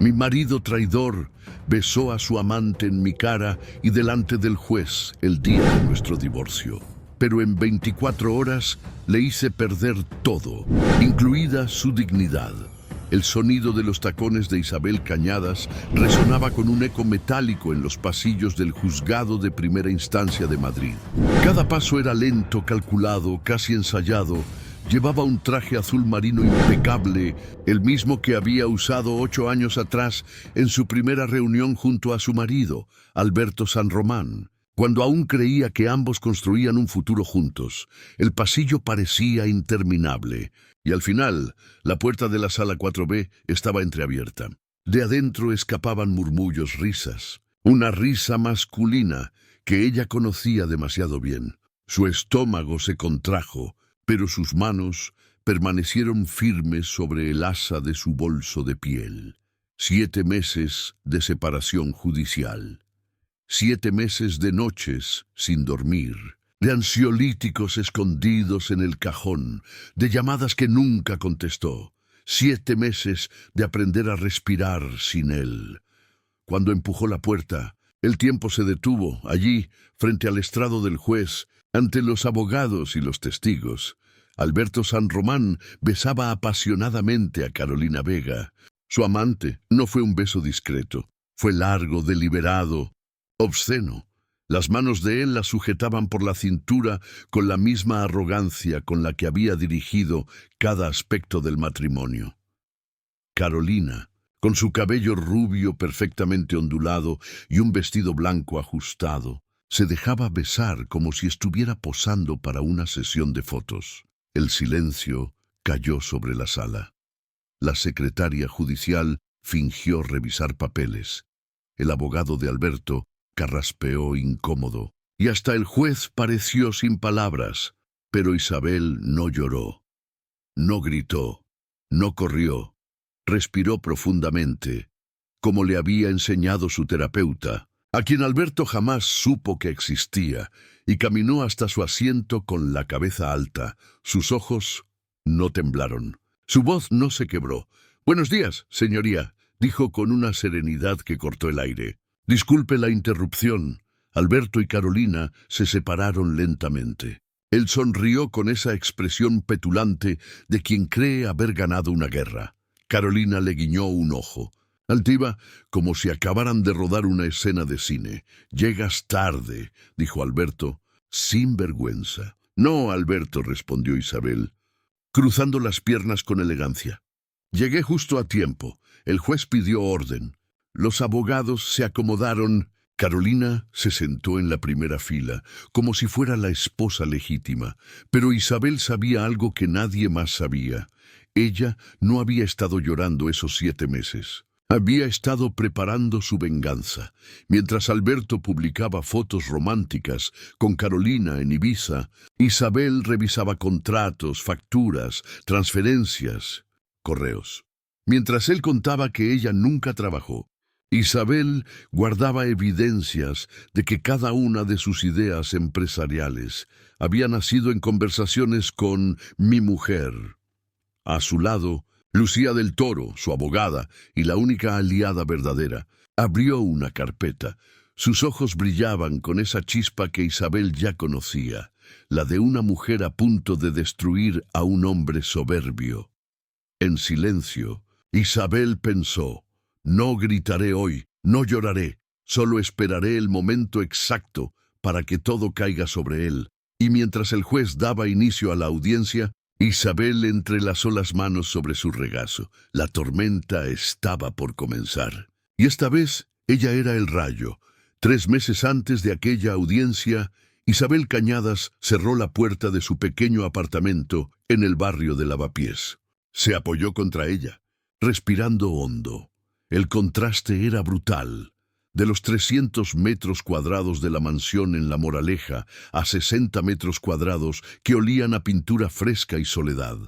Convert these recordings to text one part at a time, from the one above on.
Mi marido traidor besó a su amante en mi cara y delante del juez el día de nuestro divorcio. Pero en 24 horas le hice perder todo, incluida su dignidad. El sonido de los tacones de Isabel Cañadas resonaba con un eco metálico en los pasillos del juzgado de primera instancia de Madrid. Cada paso era lento, calculado, casi ensayado. Llevaba un traje azul marino impecable, el mismo que había usado 8 años atrás en su primera reunión junto a su marido, Alberto San Román, cuando aún creía que ambos construían un futuro juntos. El pasillo parecía interminable, y al final, la puerta de la sala 4B estaba entreabierta. De adentro escapaban murmullos, risas. Una risa masculina que ella conocía demasiado bien. Su estómago se contrajo, pero sus manos permanecieron firmes sobre el asa de su bolso de piel. 7 meses de separación judicial. 7 meses de noches sin dormir, de ansiolíticos escondidos en el cajón, de llamadas que nunca contestó. 7 meses de aprender a respirar sin él. Cuando empujó la puerta, el tiempo se detuvo allí, frente al estrado del juez, ante los abogados y los testigos. Alberto San Román besaba apasionadamente a Carolina Vega. Su amante no fue un beso discreto, fue largo, deliberado, obsceno. Las manos de él la sujetaban por la cintura con la misma arrogancia con la que había dirigido cada aspecto del matrimonio. Carolina, con su cabello rubio perfectamente ondulado y un vestido blanco ajustado, se dejaba besar como si estuviera posando para una sesión de fotos. El silencio cayó sobre la sala. La secretaria judicial fingió revisar papeles. El abogado de Alberto carraspeó incómodo, y hasta el juez pareció sin palabras, pero Isabel no lloró, no gritó, no corrió, respiró profundamente, como le había enseñado su terapeuta, a quien Alberto jamás supo que existía, y caminó hasta su asiento con la cabeza alta. Sus ojos no temblaron, su voz no se quebró. «Buenos días, señoría», dijo con una serenidad que cortó el aire. «Disculpe la interrupción». Alberto y Carolina se separaron lentamente. Él sonrió con esa expresión petulante de quien cree haber ganado una guerra. Carolina le guiñó un ojo. «Altiva, como si acabaran de rodar una escena de cine. Llegas tarde», dijo Alberto, sin vergüenza. «No, Alberto», respondió Isabel, cruzando las piernas con elegancia. «Llegué justo a tiempo. El juez pidió orden. Los abogados se acomodaron». Carolina se sentó en la primera fila, como si fuera la esposa legítima, pero Isabel sabía algo que nadie más sabía. Ella no había estado llorando esos 7 meses. Había estado preparando su venganza. Mientras Alberto publicaba fotos románticas con Carolina en Ibiza, Isabel revisaba contratos, facturas, transferencias, correos. Mientras él contaba que ella nunca trabajó, Isabel guardaba evidencias de que cada una de sus ideas empresariales había nacido en conversaciones con mi mujer. A su lado, Lucía del Toro, su abogada y la única aliada verdadera, abrió una carpeta. Sus ojos brillaban con esa chispa que Isabel ya conocía, la de una mujer a punto de destruir a un hombre soberbio. En silencio, Isabel pensó: «No gritaré hoy, no lloraré, solo esperaré el momento exacto para que todo caiga sobre él». Y mientras el juez daba inicio a la audiencia, Isabel entrelazó las manos sobre su regazo. La tormenta estaba por comenzar. Y esta vez ella era el rayo. 3 meses antes de aquella audiencia, Isabel Cañadas cerró la puerta de su pequeño apartamento en el barrio de Lavapiés. Se apoyó contra ella, respirando hondo. El contraste era brutal. De los 300 metros cuadrados de la mansión en La Moraleja a 60 metros cuadrados que olían a pintura fresca y soledad.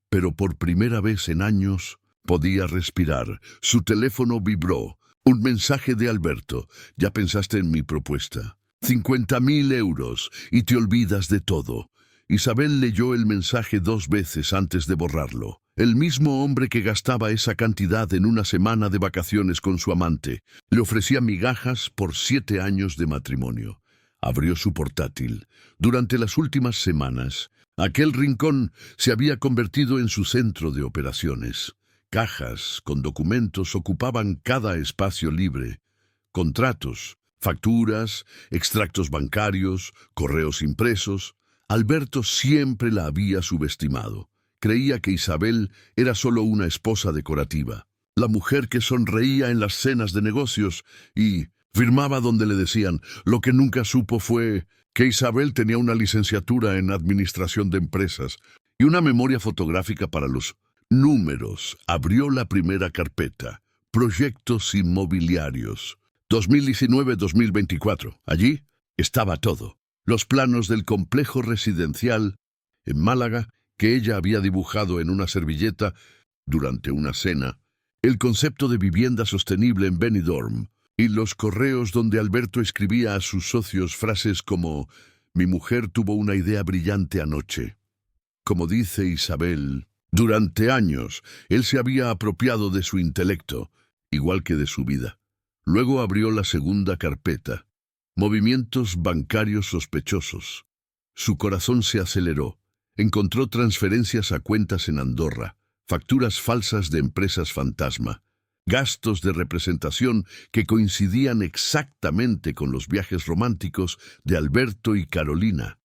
Pero por primera vez en años podía respirar. Su teléfono vibró. Un mensaje de Alberto: «Ya pensaste en mi propuesta. 50.000 euros y te olvidas de todo». Isabel leyó el mensaje 2 veces antes de borrarlo. El mismo hombre que gastaba esa cantidad en una semana de vacaciones con su amante, le ofrecía migajas por 7 años de matrimonio. Abrió su portátil. Durante las últimas semanas, aquel rincón se había convertido en su centro de operaciones. Cajas con documentos ocupaban cada espacio libre. Contratos, facturas, extractos bancarios, correos impresos. Alberto siempre la había subestimado. Creía que Isabel era solo una esposa decorativa, la mujer que sonreía en las cenas de negocios y firmaba donde le decían. Lo que nunca supo fue que Isabel tenía una licenciatura en administración de empresas y una memoria fotográfica para los números. Abrió la primera carpeta, proyectos inmobiliarios, 2019-2024. Allí estaba todo. Los planos del complejo residencial en Málaga que ella había dibujado en una servilleta durante una cena, el concepto de vivienda sostenible en Benidorm y los correos donde Alberto escribía a sus socios frases como «Mi mujer tuvo una idea brillante anoche». Como dice Isabel, durante años él se había apropiado de su intelecto, igual que de su vida. Luego abrió la segunda carpeta, movimientos bancarios sospechosos. Su corazón se aceleró. Encontró transferencias a cuentas en Andorra, facturas falsas de empresas fantasma, gastos de representación que coincidían exactamente con los viajes románticos de Alberto y Carolina.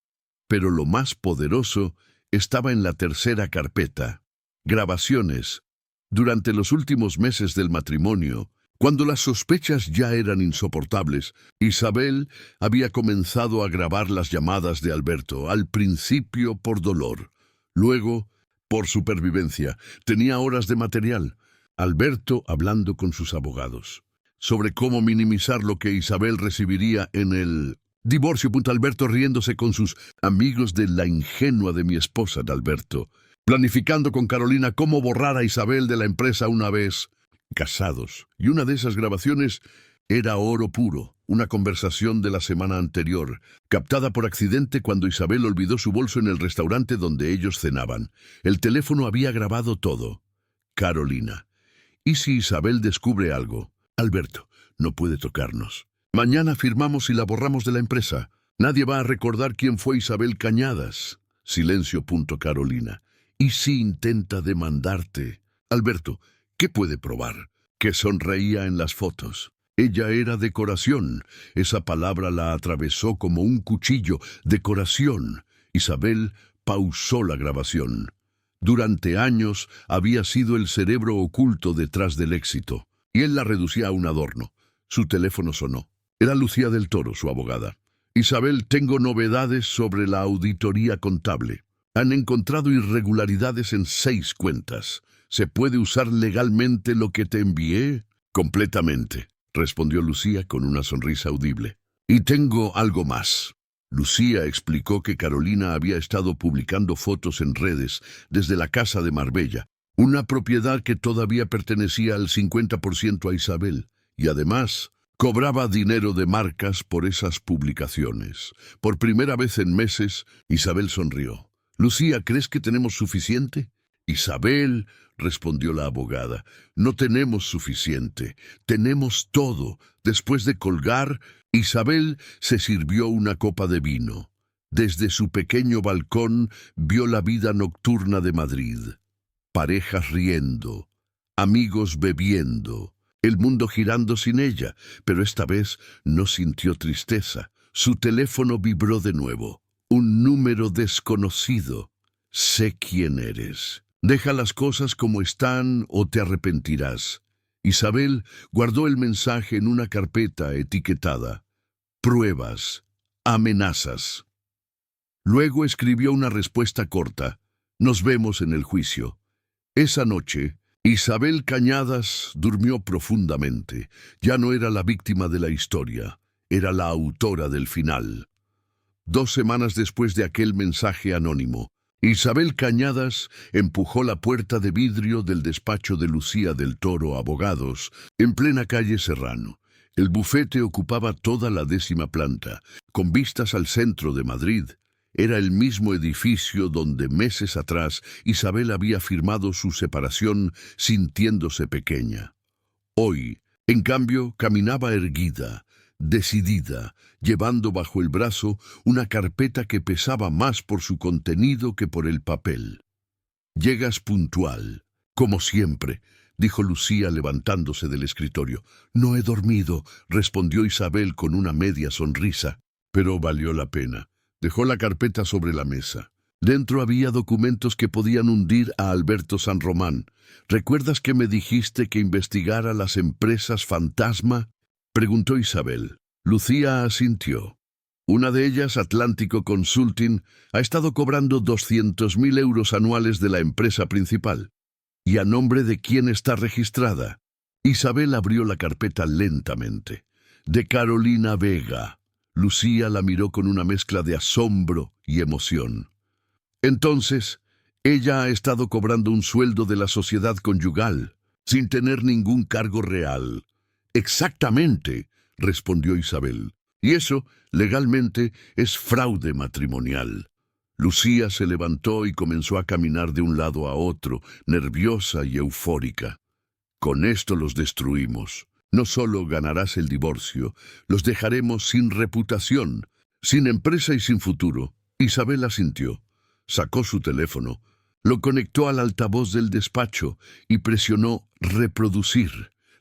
Pero lo más poderoso estaba en la tercera carpeta, grabaciones. Durante los últimos meses del matrimonio, cuando las sospechas ya eran insoportables, Isabel había comenzado a grabar las llamadas de Alberto, al principio por dolor, luego por supervivencia. Tenía horas de material. Alberto hablando con sus abogados sobre cómo minimizar lo que Isabel recibiría en el divorcio. Alberto riéndose con sus amigos de la ingenua de mi esposa de Alberto, planificando con Carolina cómo borrar a Isabel de la empresa una vez casados. Y una de esas grabaciones era oro puro, una conversación de la semana anterior, captada por accidente cuando Isabel olvidó su bolso en el restaurante donde ellos cenaban. El teléfono había grabado todo. Carolina: ¿y si Isabel descubre algo? Alberto: no puede tocarnos. Mañana firmamos y la borramos de la empresa. Nadie va a recordar quién fue Isabel Cañadas. Silencio. Carolina: ¿y si intenta demandarte? Alberto: ¿qué puede probar? Que sonreía en las fotos. Ella era decoración. Esa palabra la atravesó como un cuchillo. Decoración. Isabel pausó la grabación. Durante años había sido el cerebro oculto detrás del éxito, y él la reducía a un adorno. Su teléfono sonó. Era Lucía del Toro, su abogada. Isabel: tengo novedades sobre la auditoría contable. Han encontrado irregularidades en 6 cuentas. ¿Se puede usar legalmente lo que te envié? Completamente, respondió Lucía con una sonrisa audible. Y tengo algo más. Lucía explicó que Carolina había estado publicando fotos en redes desde la casa de Marbella, una propiedad que todavía pertenecía al 50% a Isabel, y además cobraba dinero de marcas por esas publicaciones. Por primera vez en meses, Isabel sonrió. Lucía: ¿crees que tenemos suficiente? Isabel, respondió la abogada, no tenemos suficiente, tenemos todo. Después de colgar, Isabel se sirvió una copa de vino. Desde su pequeño balcón vio la vida nocturna de Madrid. Parejas riendo, amigos bebiendo, el mundo girando sin ella, pero esta vez no sintió tristeza. Su teléfono vibró de nuevo. Un número desconocido. Sé quién eres. Deja las cosas como están o te arrepentirás. Isabel guardó el mensaje en una carpeta etiquetada «Pruebas, amenazas». Luego escribió una respuesta corta: «Nos vemos en el juicio». Esa noche, Isabel Cañadas durmió profundamente. Ya no era la víctima de la historia, era la autora del final. 2 semanas después de aquel mensaje anónimo, Isabel Cañadas empujó la puerta de vidrio del despacho de Lucía del Toro Abogados, en plena calle Serrano. El bufete ocupaba toda la 10ª planta, con vistas al centro de Madrid. Era el mismo edificio donde meses atrás Isabel había firmado su separación sintiéndose pequeña. Hoy, en cambio, caminaba erguida, decidida, llevando bajo el brazo una carpeta que pesaba más por su contenido que por el papel. «Llegas puntual, como siempre», dijo Lucía levantándose del escritorio. «No he dormido», respondió Isabel con una media sonrisa. Pero valió la pena. Dejó la carpeta sobre la mesa. Dentro había documentos que podían hundir a Alberto San Román. «¿Recuerdas que me dijiste que investigara las empresas fantasma?», preguntó Isabel. Lucía asintió. Una de ellas, Atlántico Consulting, ha estado cobrando 200.000 euros anuales de la empresa principal. ¿Y a nombre de quién está registrada? Isabel abrió la carpeta lentamente. «De Carolina Vega». Lucía la miró con una mezcla de asombro y emoción. «Entonces, ella ha estado cobrando un sueldo de la sociedad conyugal, sin tener ningún cargo real». «Exactamente», respondió Isabel. «Y eso, legalmente, es fraude matrimonial». Lucía se levantó y comenzó a caminar de un lado a otro, nerviosa y eufórica. «Con esto los destruimos. No solo ganarás el divorcio, los dejaremos sin reputación, sin empresa y sin futuro». Isabel asintió. Sacó su teléfono, lo conectó al altavoz del despacho y presionó reproducir.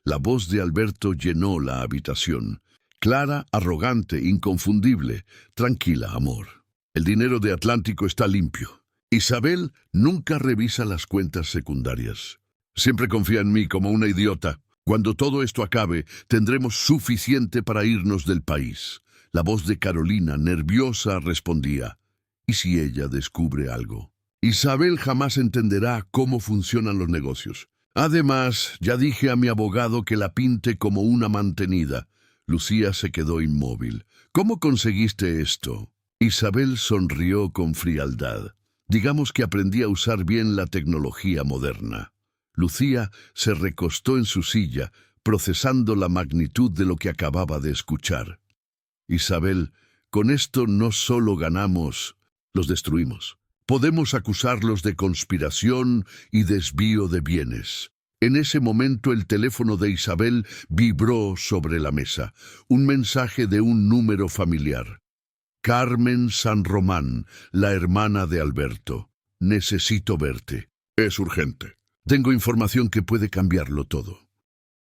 La voz de Alberto llenó la habitación. Clara, arrogante, inconfundible. «Tranquila, amor. El dinero de Atlántico está limpio. Isabel nunca revisa las cuentas secundarias. Siempre confía en mí como una idiota. Cuando todo esto acabe, tendremos suficiente para irnos del país». La voz de Carolina, nerviosa, respondía. «¿Y si ella descubre algo? Isabel jamás entenderá cómo funcionan los negocios. Además, ya dije a mi abogado que la pinte como una mantenida». Lucía se quedó inmóvil. «¿Cómo conseguiste esto?» Isabel sonrió con frialdad. «Digamos que aprendí a usar bien la tecnología moderna». Lucía se recostó en su silla, procesando la magnitud de lo que acababa de escuchar. «Isabel, con esto no solo ganamos, los destruimos. Podemos acusarlos de conspiración y desvío de bienes». En ese momento el teléfono de Isabel vibró sobre la mesa. Un mensaje de un número familiar. «Carmen San Román, la hermana de Alberto. Necesito verte. Es urgente. Tengo información que puede cambiarlo todo».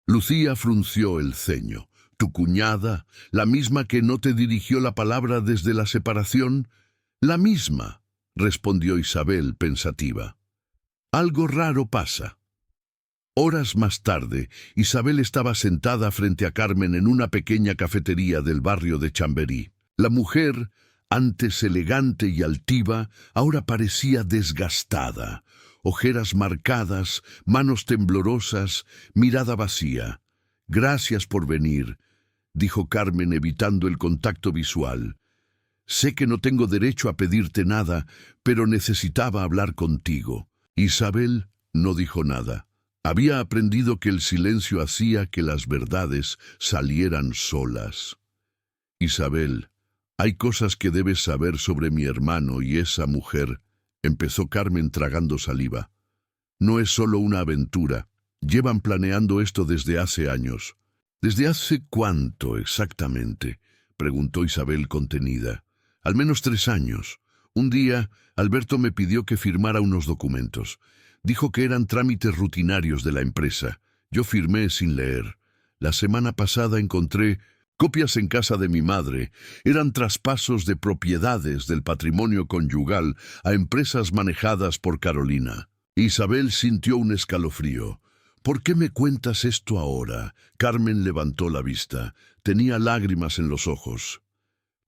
Lucía frunció el ceño. «¿Tu cuñada, la misma que no te dirigió la palabra desde la separación?» «La misma», respondió Isabel pensativa. «Algo raro pasa». Horas más tarde, Isabel estaba sentada frente a Carmen en una pequeña cafetería del barrio de Chamberí. La mujer, antes elegante y altiva, ahora parecía desgastada. Ojeras marcadas, manos temblorosas, mirada vacía. «Gracias por venir», dijo Carmen evitando el contacto visual. «Sé que no tengo derecho a pedirte nada, pero necesitaba hablar contigo». Isabel no dijo nada. Había aprendido que el silencio hacía que las verdades salieran solas. «Isabel, hay cosas que debes saber sobre mi hermano y esa mujer», empezó Carmen tragando saliva. «No es solo una aventura. Llevan planeando esto desde hace años». «¿Desde hace cuánto exactamente?», preguntó Isabel contenida. «Al menos 3 años. Un día, Alberto me pidió que firmara unos documentos. Dijo que eran trámites rutinarios de la empresa. Yo firmé sin leer. La semana pasada encontré copias en casa de mi madre. Eran traspasos de propiedades del patrimonio conyugal a empresas manejadas por Carolina». Isabel sintió un escalofrío. «¿Por qué me cuentas esto ahora?». Carmen levantó la vista. Tenía lágrimas en los ojos.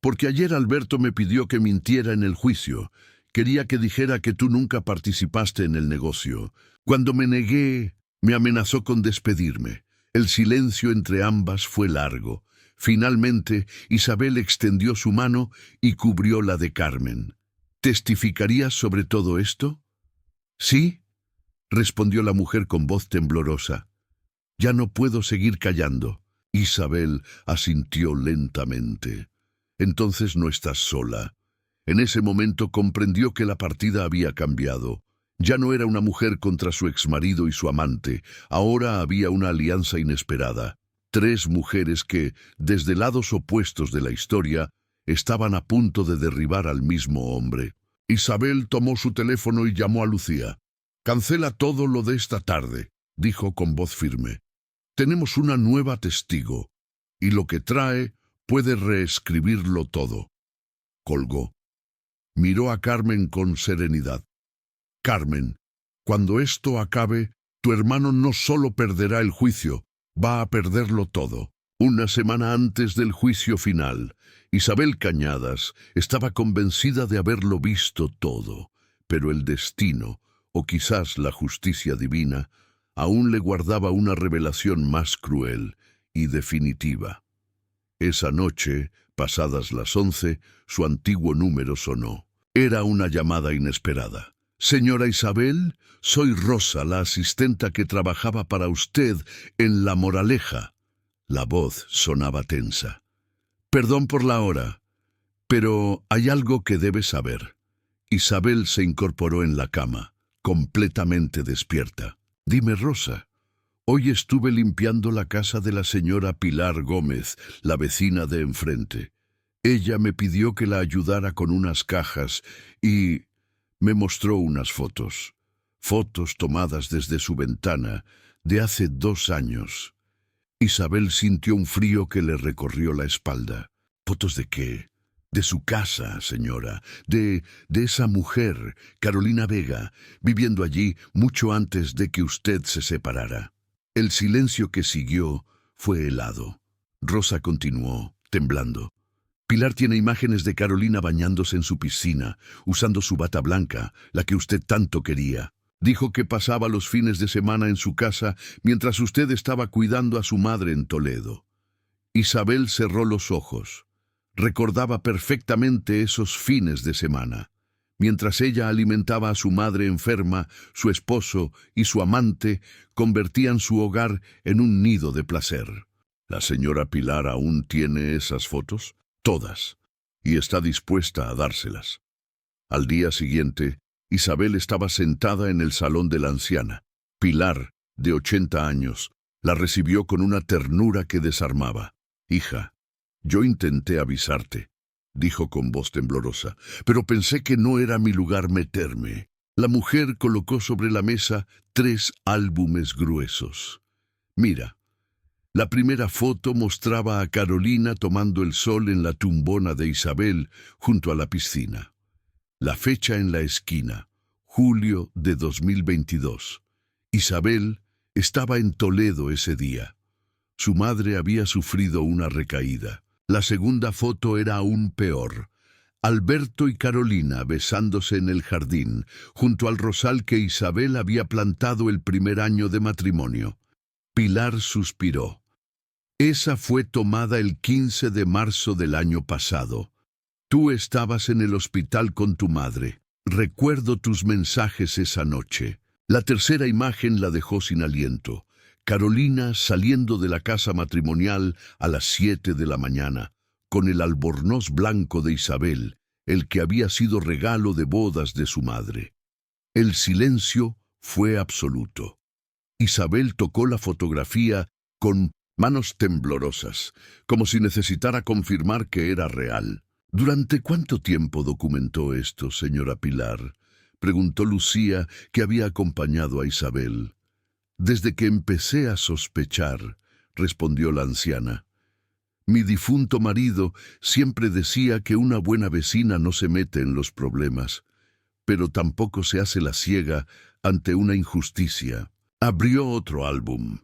«Porque ayer Alberto me pidió que mintiera en el juicio. Quería que dijera que tú nunca participaste en el negocio. Cuando me negué, me amenazó con despedirme. El silencio entre ambas fue largo. Finalmente, Isabel extendió su mano y cubrió la de Carmen. «¿Testificarías sobre todo esto?». «Sí», respondió la mujer con voz temblorosa. «Ya no puedo seguir callando». Isabel asintió lentamente. «Entonces no estás sola. En ese momento comprendió que la partida había cambiado. Ya no era una mujer contra su exmarido y su amante, ahora había una alianza inesperada. Tres mujeres que, desde lados opuestos de la historia, estaban a punto de derribar al mismo hombre. Isabel tomó su teléfono y llamó a Lucía. «Cancela todo lo de esta tarde», dijo con voz firme. «Tenemos una nueva testigo, y lo que trae puede reescribirlo todo». Colgó. Miró a Carmen con serenidad. «Carmen, cuando esto acabe, tu hermano no solo perderá el juicio, va a perderlo todo». Una semana antes del juicio final, Isabel Cañadas estaba convencida de haberlo visto todo, pero el destino, o quizás la justicia divina, aún le guardaba una revelación más cruel y definitiva. Esa noche, pasadas las 11, su antiguo número sonó. Era una llamada inesperada. «Señora Isabel, soy Rosa, la asistenta que trabajaba para usted en La Moraleja». La voz sonaba tensa. «Perdón por la hora, pero hay algo que debes saber». Isabel se incorporó en la cama, completamente despierta. «Dime, Rosa, hoy estuve limpiando la casa de la señora Pilar Gómez, la vecina de enfrente. Ella me pidió que la ayudara con unas cajas y me mostró unas fotos. Fotos tomadas desde su ventana de hace 2 años. Isabel sintió un frío que le recorrió la espalda. ¿Fotos de qué? De su casa, señora, de esa mujer, Carolina Vega, viviendo allí mucho antes de que usted se separara. El silencio que siguió fue helado. Rosa continuó, temblando. Pilar tiene imágenes de Carolina bañándose en su piscina, usando su bata blanca, la que usted tanto quería. Dijo que pasaba los fines de semana en su casa mientras usted estaba cuidando a su madre en Toledo. Isabel cerró los ojos. Recordaba perfectamente esos fines de semana. Mientras ella alimentaba a su madre enferma, su esposo y su amante convertían su hogar en un nido de placer. ¿La señora Pilar aún tiene esas fotos? Todas. Y está dispuesta a dárselas. Al día siguiente, Isabel estaba sentada en el salón de la anciana. Pilar, de 80 años, la recibió con una ternura que desarmaba. «Hija, yo intenté avisarte», dijo con voz temblorosa, «pero pensé que no era mi lugar meterme». La mujer colocó sobre la mesa 3 álbumes gruesos. «Mira». La primera foto mostraba a Carolina tomando el sol en la tumbona de Isabel junto a la piscina. La fecha en la esquina, julio de 2022. Isabel estaba en Toledo ese día. Su madre había sufrido una recaída. La segunda foto era aún peor. Alberto y Carolina besándose en el jardín, junto al rosal que Isabel había plantado el primer año de matrimonio. Pilar suspiró. «Esa fue tomada el 15 de marzo del año pasado. Tú estabas en el hospital con tu madre. Recuerdo tus mensajes esa noche». La tercera imagen la dejó sin aliento. Carolina saliendo de la casa matrimonial a las 7 de la mañana, con el albornoz blanco de Isabel, el que había sido regalo de bodas de su madre. El silencio fue absoluto. Isabel tocó la fotografía con manos temblorosas, como si necesitara confirmar que era real. «¿Durante cuánto tiempo documentó esto, señora Pilar?», preguntó Lucía, que había acompañado a Isabel. «Desde que empecé a sospechar», respondió la anciana. «Mi difunto marido siempre decía que una buena vecina no se mete en los problemas, pero tampoco se hace la ciega ante una injusticia». Abrió otro álbum.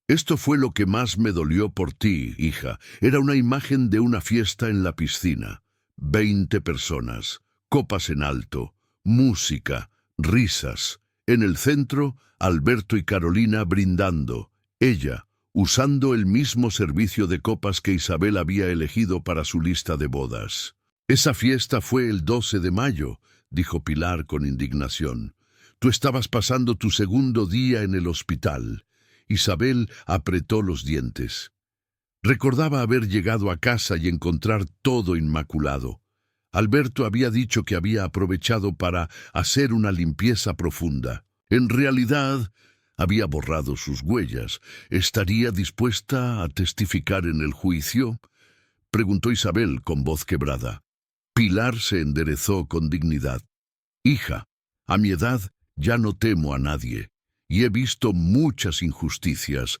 «Esto fue lo que más me dolió por ti, hija. Era una imagen de una fiesta en la piscina. 20 personas, copas en alto, música, risas. En el centro, Alberto y Carolina brindando. Ella, usando el mismo servicio de copas que Isabel había elegido para su lista de bodas. Esa fiesta fue el 12 de mayo, dijo Pilar con indignación. Tú estabas pasando tu segundo día en el hospital. Isabel apretó los dientes. Recordaba haber llegado a casa y encontrar todo inmaculado. Alberto había dicho que había aprovechado para hacer una limpieza profunda. En realidad, había borrado sus huellas. ¿Estaría dispuesta a testificar en el juicio?, preguntó Isabel con voz quebrada. Pilar se enderezó con dignidad. Hija, a mi edad ya no temo a nadie, y he visto muchas injusticias,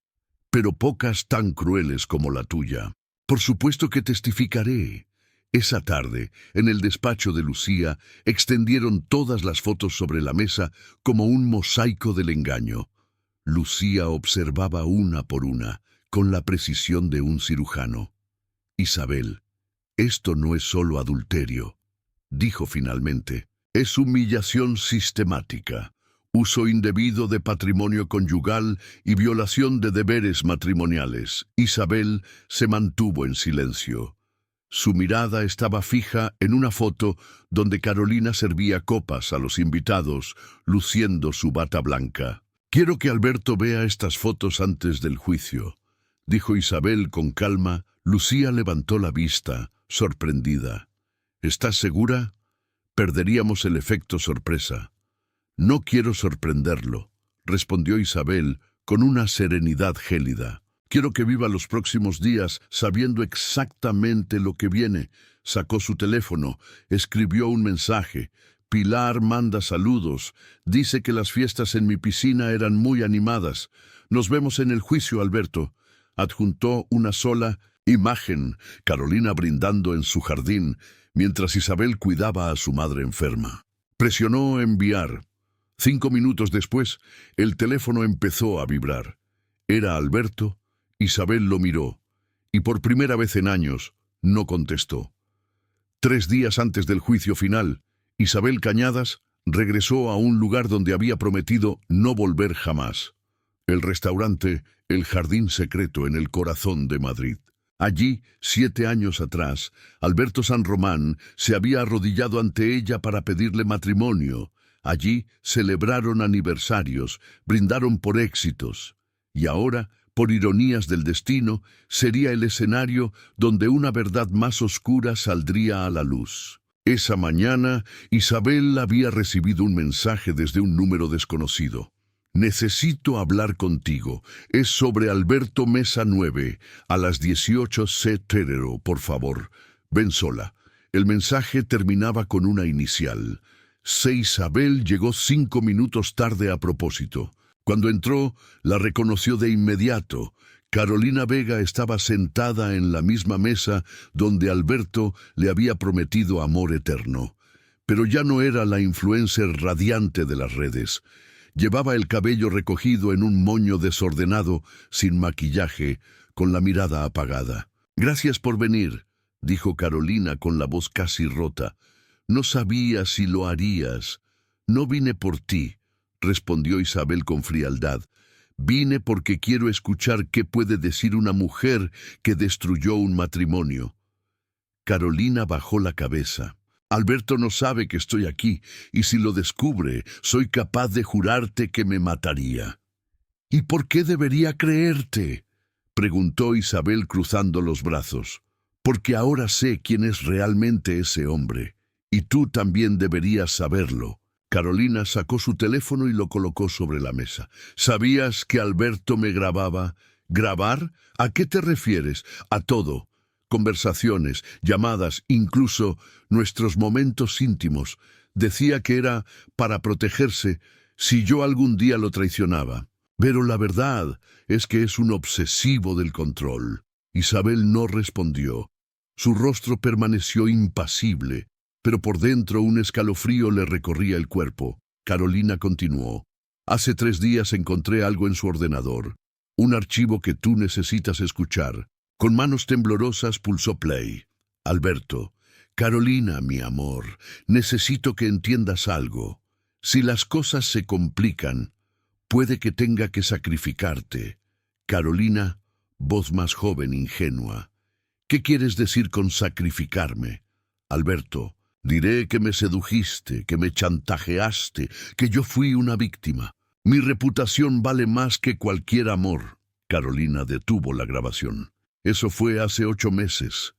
pero pocas tan crueles como la tuya. Por supuesto que testificaré. Esa tarde, en el despacho de Lucía, extendieron todas las fotos sobre la mesa como un mosaico del engaño. Lucía observaba una por una, con la precisión de un cirujano. Isabel, esto no es solo adulterio, dijo finalmente. Es humillación sistemática, uso indebido de patrimonio conyugal y violación de deberes matrimoniales. Isabel se mantuvo en silencio. Su mirada estaba fija en una foto donde Carolina servía copas a los invitados, luciendo su bata blanca. Quiero que Alberto vea estas fotos antes del juicio, dijo Isabel con calma. Lucía levantó la vista, sorprendida. ¿Estás segura? Perderíamos el efecto sorpresa. No quiero sorprenderlo, respondió Isabel con una serenidad gélida. Quiero que viva los próximos días sabiendo exactamente lo que viene. Sacó su teléfono, escribió un mensaje. Pilar manda saludos. Dice que las fiestas en mi piscina eran muy animadas. Nos vemos en el juicio, Alberto. Adjuntó una sola imagen, Carolina brindando en su jardín, mientras Isabel cuidaba a su madre enferma. Presionó enviar. 5 minutos después, el teléfono empezó a vibrar. Era Alberto. Isabel lo miró, y por primera vez en años no contestó. 3 días antes del juicio final, Isabel Cañadas regresó a un lugar donde había prometido no volver jamás. El restaurante El Jardín Secreto en el corazón de Madrid. Allí, 7 años atrás, Alberto San Román se había arrodillado ante ella para pedirle matrimonio. Allí celebraron aniversarios, brindaron por éxitos. Y ahora, por ironías del destino, sería el escenario donde una verdad más oscura saldría a la luz. Esa mañana, Isabel había recibido un mensaje desde un número desconocido. Necesito hablar contigo. Es sobre Alberto Mesa 9, a las 18 Cetérero, por favor. Ven sola. El mensaje terminaba con una inicial. Isabel llegó 5 minutos tarde a propósito. Cuando entró, la reconoció de inmediato. Carolina Vega estaba sentada en la misma mesa donde Alberto le había prometido amor eterno. Pero ya no era la influencer radiante de las redes. Llevaba el cabello recogido en un moño desordenado, sin maquillaje, con la mirada apagada. «Gracias por venir», dijo Carolina con la voz casi rota. «No sabía si lo harías. No vine por ti», respondió Isabel con frialdad. «Vine porque quiero escuchar qué puede decir una mujer que destruyó un matrimonio». Carolina bajó la cabeza. «Alberto no sabe que estoy aquí, y si lo descubre, soy capaz de jurarte que me mataría». «¿Y por qué debería creerte?», preguntó Isabel cruzando los brazos. «Porque ahora sé quién es realmente ese hombre, y tú también deberías saberlo». Carolina sacó su teléfono y lo colocó sobre la mesa. «¿Sabías que Alberto me grababa?» «¿Grabar? ¿A qué te refieres?» «A todo. Conversaciones, llamadas, incluso nuestros momentos íntimos. Decía que era para protegerse si yo algún día lo traicionaba. Pero la verdad es que es un obsesivo del control». Isabel no respondió. Su rostro permaneció impasible, pero por dentro un escalofrío le recorría el cuerpo. Carolina continuó. «Hace 3 días encontré algo en su ordenador. Un archivo que tú necesitas escuchar». Con manos temblorosas pulsó play. «Alberto, Carolina, mi amor, necesito que entiendas algo. Si las cosas se complican, puede que tenga que sacrificarte». Carolina, voz más joven, ingenua. «¿Qué quieres decir con sacrificarme?» «Alberto, diré que me sedujiste, que me chantajeaste, que yo fui una víctima. Mi reputación vale más que cualquier amor». Carolina detuvo la grabación. «Eso fue hace 8 meses.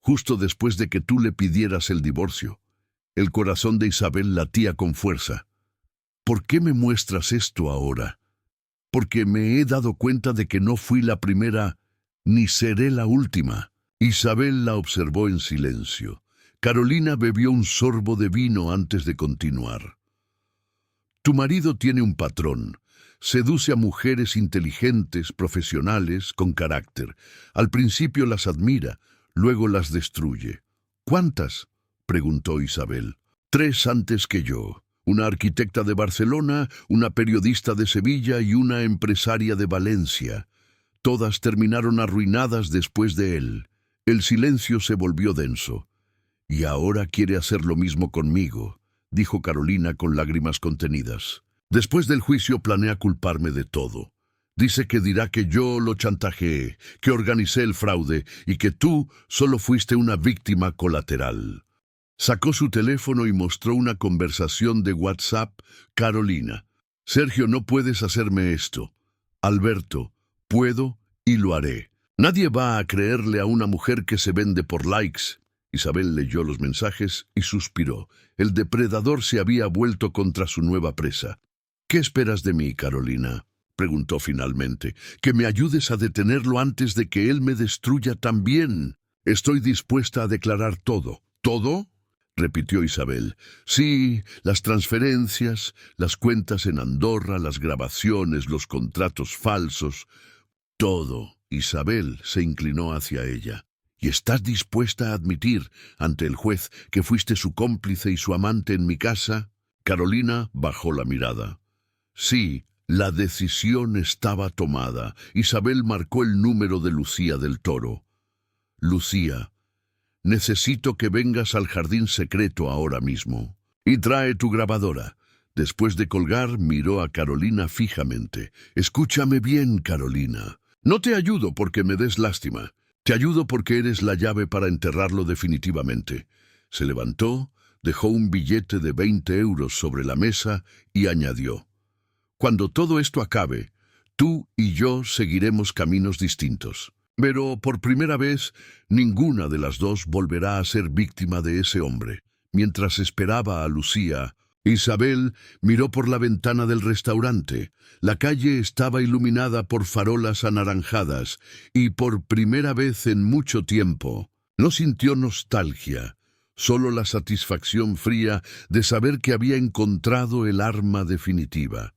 justo después de que tú le pidieras el divorcio. El corazón de Isabel latía con fuerza. ¿Por qué me muestras esto ahora? Porque me he dado cuenta de que no fui la primera, ni seré la última. Isabel la observó en silencio. Carolina bebió un sorbo de vino antes de continuar. Tu marido tiene un patrón. Seduce a mujeres inteligentes, profesionales, con carácter. Al principio las admira, luego las destruye. ¿Cuántas?, preguntó Isabel. 3 antes que yo. Una arquitecta de Barcelona, una periodista de Sevilla y una empresaria de Valencia. Todas terminaron arruinadas después de él. El silencio se volvió denso. «Y ahora quiere hacer lo mismo conmigo», dijo Carolina con lágrimas contenidas. «Después del juicio planea culparme de todo. Dice que dirá que yo lo chantajeé, que organicé el fraude y que tú solo fuiste una víctima colateral». Sacó su teléfono y mostró una conversación de WhatsApp. Carolina: «Sergio, no puedes hacerme esto. Alberto, puedo y lo haré. Nadie va a creerle a una mujer que se vende por likes». Isabel leyó los mensajes y suspiró. El depredador se había vuelto contra su nueva presa. «¿Qué esperas de mí, Carolina?», preguntó finalmente. «Que me ayudes a detenerlo antes de que él me destruya también. Estoy dispuesta a declarar todo». «¿Todo?», repitió Isabel. «Sí, las transferencias, las cuentas en Andorra, las grabaciones, los contratos falsos. Todo». Isabel se inclinó hacia ella. «¿Y estás dispuesta a admitir ante el juez que fuiste su cómplice y su amante en mi casa?». Carolina bajó la mirada. Sí, la decisión estaba tomada. Isabel marcó el número de Lucía del Toro. «Lucía, necesito que vengas al jardín secreto ahora mismo. Y trae tu grabadora». Después de colgar, miró a Carolina fijamente. «Escúchame bien, Carolina. No te ayudo porque me des lástima. Te ayudo porque eres la llave para enterrarlo definitivamente». Se levantó, dejó un billete de 20 euros sobre la mesa y añadió: «Cuando todo esto acabe, tú y yo seguiremos caminos distintos. Pero por primera vez, ninguna de las dos volverá a ser víctima de ese hombre». Mientras esperaba a Lucía, Isabel miró por la ventana del restaurante. La calle estaba iluminada por farolas anaranjadas y por primera vez en mucho tiempo no sintió nostalgia, solo la satisfacción fría de saber que había encontrado el arma definitiva.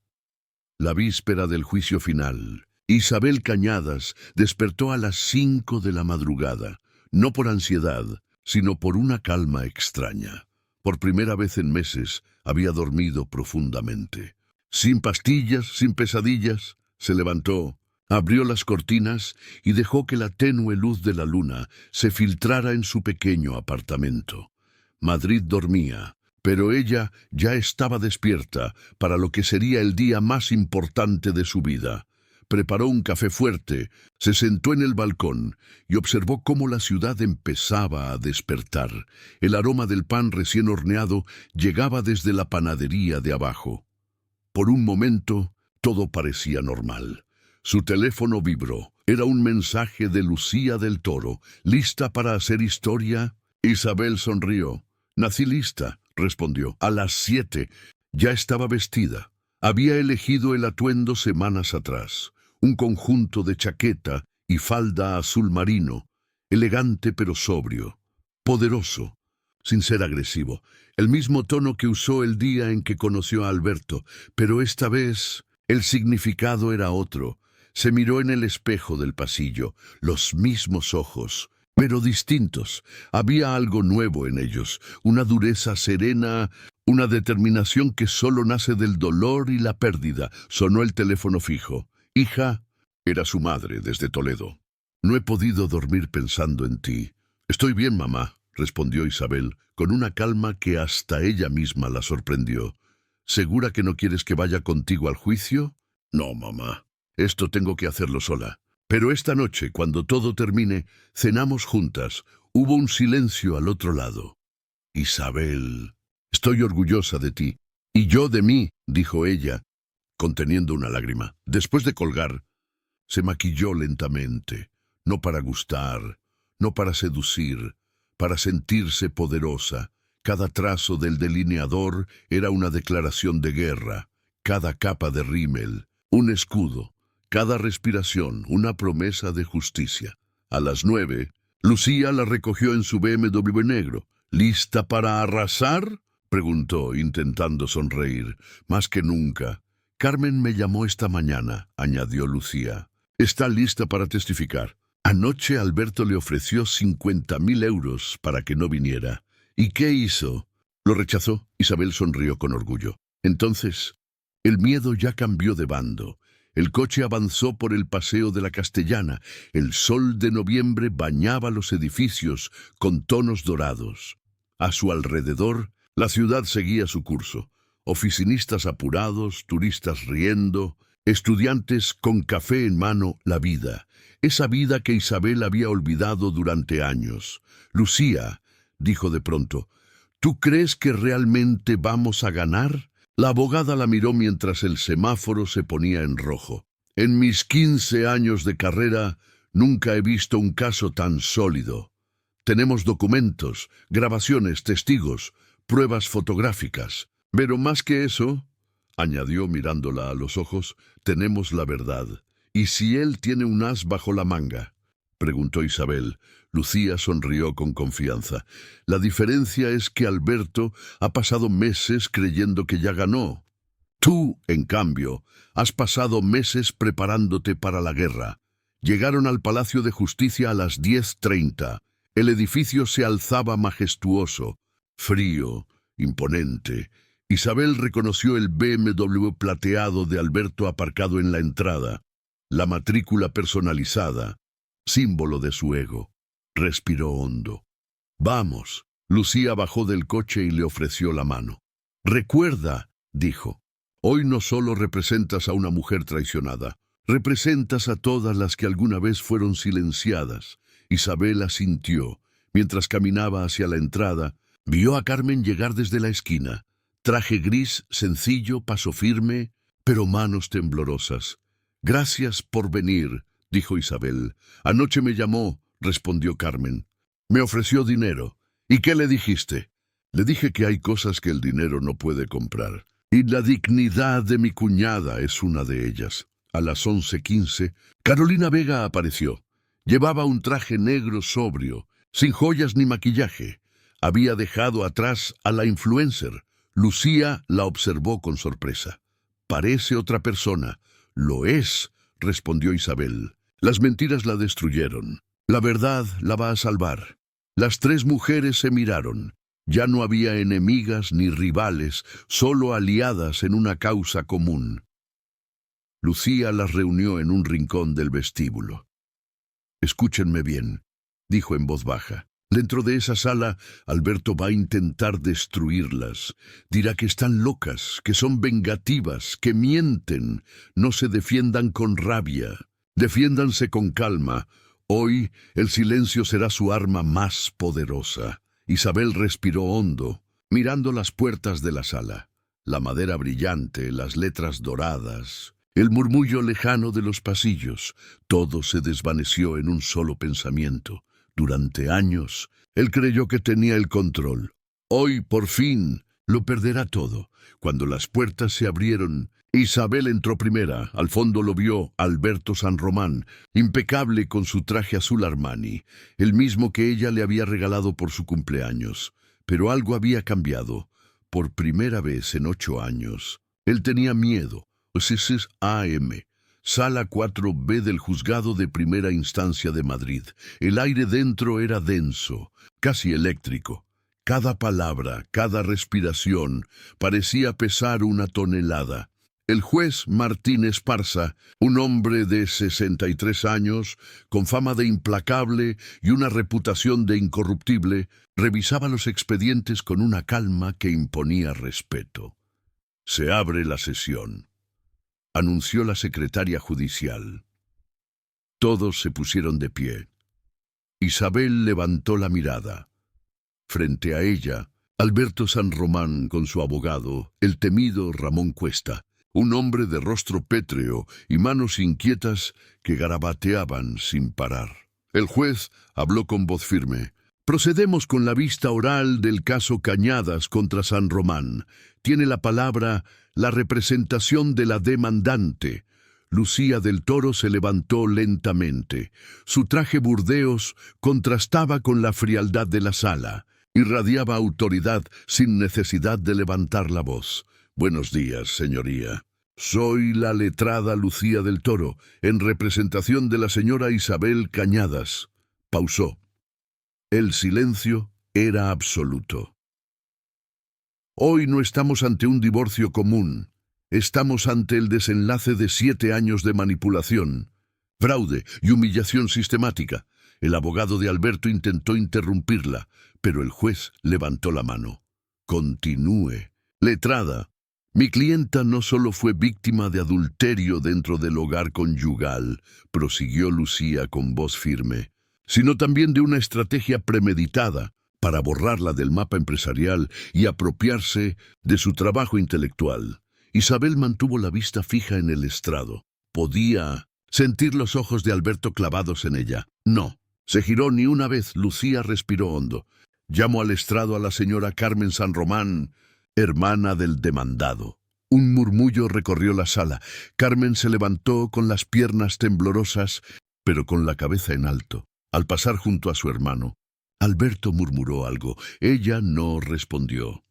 La víspera del juicio final, Isabel Cañadas despertó a las 5 de la madrugada, no por ansiedad, sino por una calma extraña. Por primera vez en meses había dormido profundamente. Sin pastillas, sin pesadillas, se levantó, abrió las cortinas y dejó que la tenue luz de la luna se filtrara en su pequeño apartamento. Madrid dormía, pero ella ya estaba despierta para lo que sería el día más importante de su vida. Preparó un café fuerte, se sentó en el balcón y observó cómo la ciudad empezaba a despertar. El aroma del pan recién horneado llegaba desde la panadería de abajo. Por un momento, todo parecía normal. Su teléfono vibró. Era un mensaje de Lucía del Toro. «¿Lista para hacer historia?». Isabel sonrió. «Nací lista», respondió. «A las 7. Ya estaba vestida. Había elegido el atuendo semanas atrás. Un conjunto de chaqueta y falda azul marino, elegante pero sobrio, poderoso, sin ser agresivo, el mismo tono que usó el día en que conoció a Alberto, pero esta vez el significado era otro. Se miró en el espejo del pasillo, los mismos ojos, pero distintos. Había algo nuevo en ellos, una dureza serena, una determinación que solo nace del dolor y la pérdida. Sonó el teléfono fijo. «Hija», era su madre desde Toledo. «No he podido dormir pensando en ti». «Estoy bien, mamá», respondió Isabel, con una calma que hasta ella misma la sorprendió. «¿Segura que no quieres que vaya contigo al juicio?». «No, mamá. Esto tengo que hacerlo sola. Pero esta noche, cuando todo termine, cenamos juntas». Hubo un silencio al otro lado. «Isabel, estoy orgullosa de ti». «Y yo de mí», dijo ella, conteniendo una lágrima. Después de colgar, se maquilló lentamente, no para gustar, no para seducir, para sentirse poderosa. Cada trazo del delineador era una declaración de guerra, cada capa de rímel, un escudo, cada respiración, una promesa de justicia. A las 9, Lucía la recogió en su BMW negro. ¿Lista para arrasar?, preguntó, intentando sonreír. Más que nunca. Carmen me llamó esta mañana, añadió Lucía. Está lista para testificar. Anoche Alberto le ofreció 50.000 euros para que no viniera. ¿Y qué hizo? Lo rechazó. Isabel sonrió con orgullo. Entonces, el miedo ya cambió de bando. El coche avanzó por el paseo de la Castellana. El sol de noviembre bañaba los edificios con tonos dorados. A su alrededor, la ciudad seguía su curso. Oficinistas apurados, turistas riendo, estudiantes con café en mano, la vida. Esa vida que Isabel había olvidado durante años. Lucía, dijo de pronto, ¿tú crees que realmente vamos a ganar? La abogada la miró mientras el semáforo se ponía en rojo. En mis 15 años de carrera nunca he visto un caso tan sólido. Tenemos documentos, grabaciones, testigos, pruebas fotográficas. Pero más que eso, añadió mirándola a los ojos, tenemos la verdad. ¿Y si él tiene un as bajo la manga?, preguntó Isabel. Lucía sonrió con confianza. La diferencia es que Alberto ha pasado meses creyendo que ya ganó. Tú, en cambio, has pasado meses preparándote para la guerra. Llegaron al Palacio de Justicia a las 10:30. El edificio se alzaba majestuoso, frío, imponente. Isabel reconoció el BMW plateado de Alberto aparcado en la entrada, la matrícula personalizada, símbolo de su ego. Respiró hondo. Vamos. Lucía bajó del coche y le ofreció la mano. Recuerda, dijo, hoy no solo representas a una mujer traicionada, representas a todas las que alguna vez fueron silenciadas. Isabel asintió. Mientras caminaba hacia la entrada, vio a Carmen llegar desde la esquina. Traje gris, sencillo, paso firme, pero manos temblorosas. Gracias por venir, dijo Isabel. Anoche me llamó, respondió Carmen. Me ofreció dinero. ¿Y qué le dijiste? Le dije que hay cosas que el dinero no puede comprar. Y la dignidad de mi cuñada es una de ellas. A las 11:15, Carolina Vega apareció. Llevaba un traje negro sobrio, sin joyas ni maquillaje. Había dejado atrás a la influencer. Lucía la observó con sorpresa. Parece otra persona. Lo es, respondió Isabel. Las mentiras la destruyeron. La verdad la va a salvar. Las 3 mujeres se miraron. Ya no había enemigas ni rivales, solo aliadas en una causa común. Lucía las reunió en un rincón del vestíbulo. Escúchenme bien, dijo en voz baja. Dentro de esa sala, Alberto va a intentar destruirlas. Dirá que están locas, que son vengativas, que mienten. No se defiendan con rabia. Defiéndanse con calma. Hoy el silencio será su arma más poderosa. Isabel respiró hondo, mirando las puertas de la sala. La madera brillante, las letras doradas, el murmullo lejano de los pasillos. Todo se desvaneció en un solo pensamiento. Durante años, él creyó que tenía el control. Hoy, por fin, lo perderá todo. Cuando las puertas se abrieron, Isabel entró primera. Al fondo lo vio Alberto San Román, impecable con su traje azul Armani, el mismo que ella le había regalado por su cumpleaños. Pero algo había cambiado. Por primera vez en 8 años, él tenía miedo. AM. Sala 4B del Juzgado de Primera Instancia de Madrid. El aire dentro era denso, casi eléctrico. Cada palabra, cada respiración, parecía pesar una tonelada. El juez Martín Esparza, un hombre de 63 años, con fama de implacable y una reputación de incorruptible, revisaba los expedientes con una calma que imponía respeto. Se abre la sesión, anunció la secretaria judicial. Todos se pusieron de pie. Isabel levantó la mirada. Frente a ella, Alberto San Román con su abogado, el temido Ramón Cuesta, un hombre de rostro pétreo y manos inquietas que garabateaban sin parar. El juez habló con voz firme. Procedemos con la vista oral del caso Cañadas contra San Román. Tiene la palabra la representación de la demandante. Lucía del Toro se levantó lentamente. Su traje burdeos contrastaba con la frialdad de la sala. Irradiaba autoridad sin necesidad de levantar la voz. Buenos días, señoría. Soy la letrada Lucía del Toro, en representación de la señora Isabel Cañadas. Pausó. El silencio era absoluto. Hoy no estamos ante un divorcio común. Estamos ante el desenlace de 7 años de manipulación, fraude y humillación sistemática. El abogado de Alberto intentó interrumpirla, pero el juez levantó la mano. Continúe. Letrada, mi clienta no solo fue víctima de adulterio dentro del hogar conyugal, prosiguió Lucía con voz firme, sino también de una estrategia premeditada para borrarla del mapa empresarial y apropiarse de su trabajo intelectual. Isabel mantuvo la vista fija en el estrado. Podía sentir los ojos de Alberto clavados en ella. No, se giró ni una vez. Lucía respiró hondo. Llamó al estrado a la señora Carmen San Román, hermana del demandado. Un murmullo recorrió la sala. Carmen se levantó con las piernas temblorosas, pero con la cabeza en alto. Al pasar junto a su hermano, Alberto murmuró algo. Ella no respondió.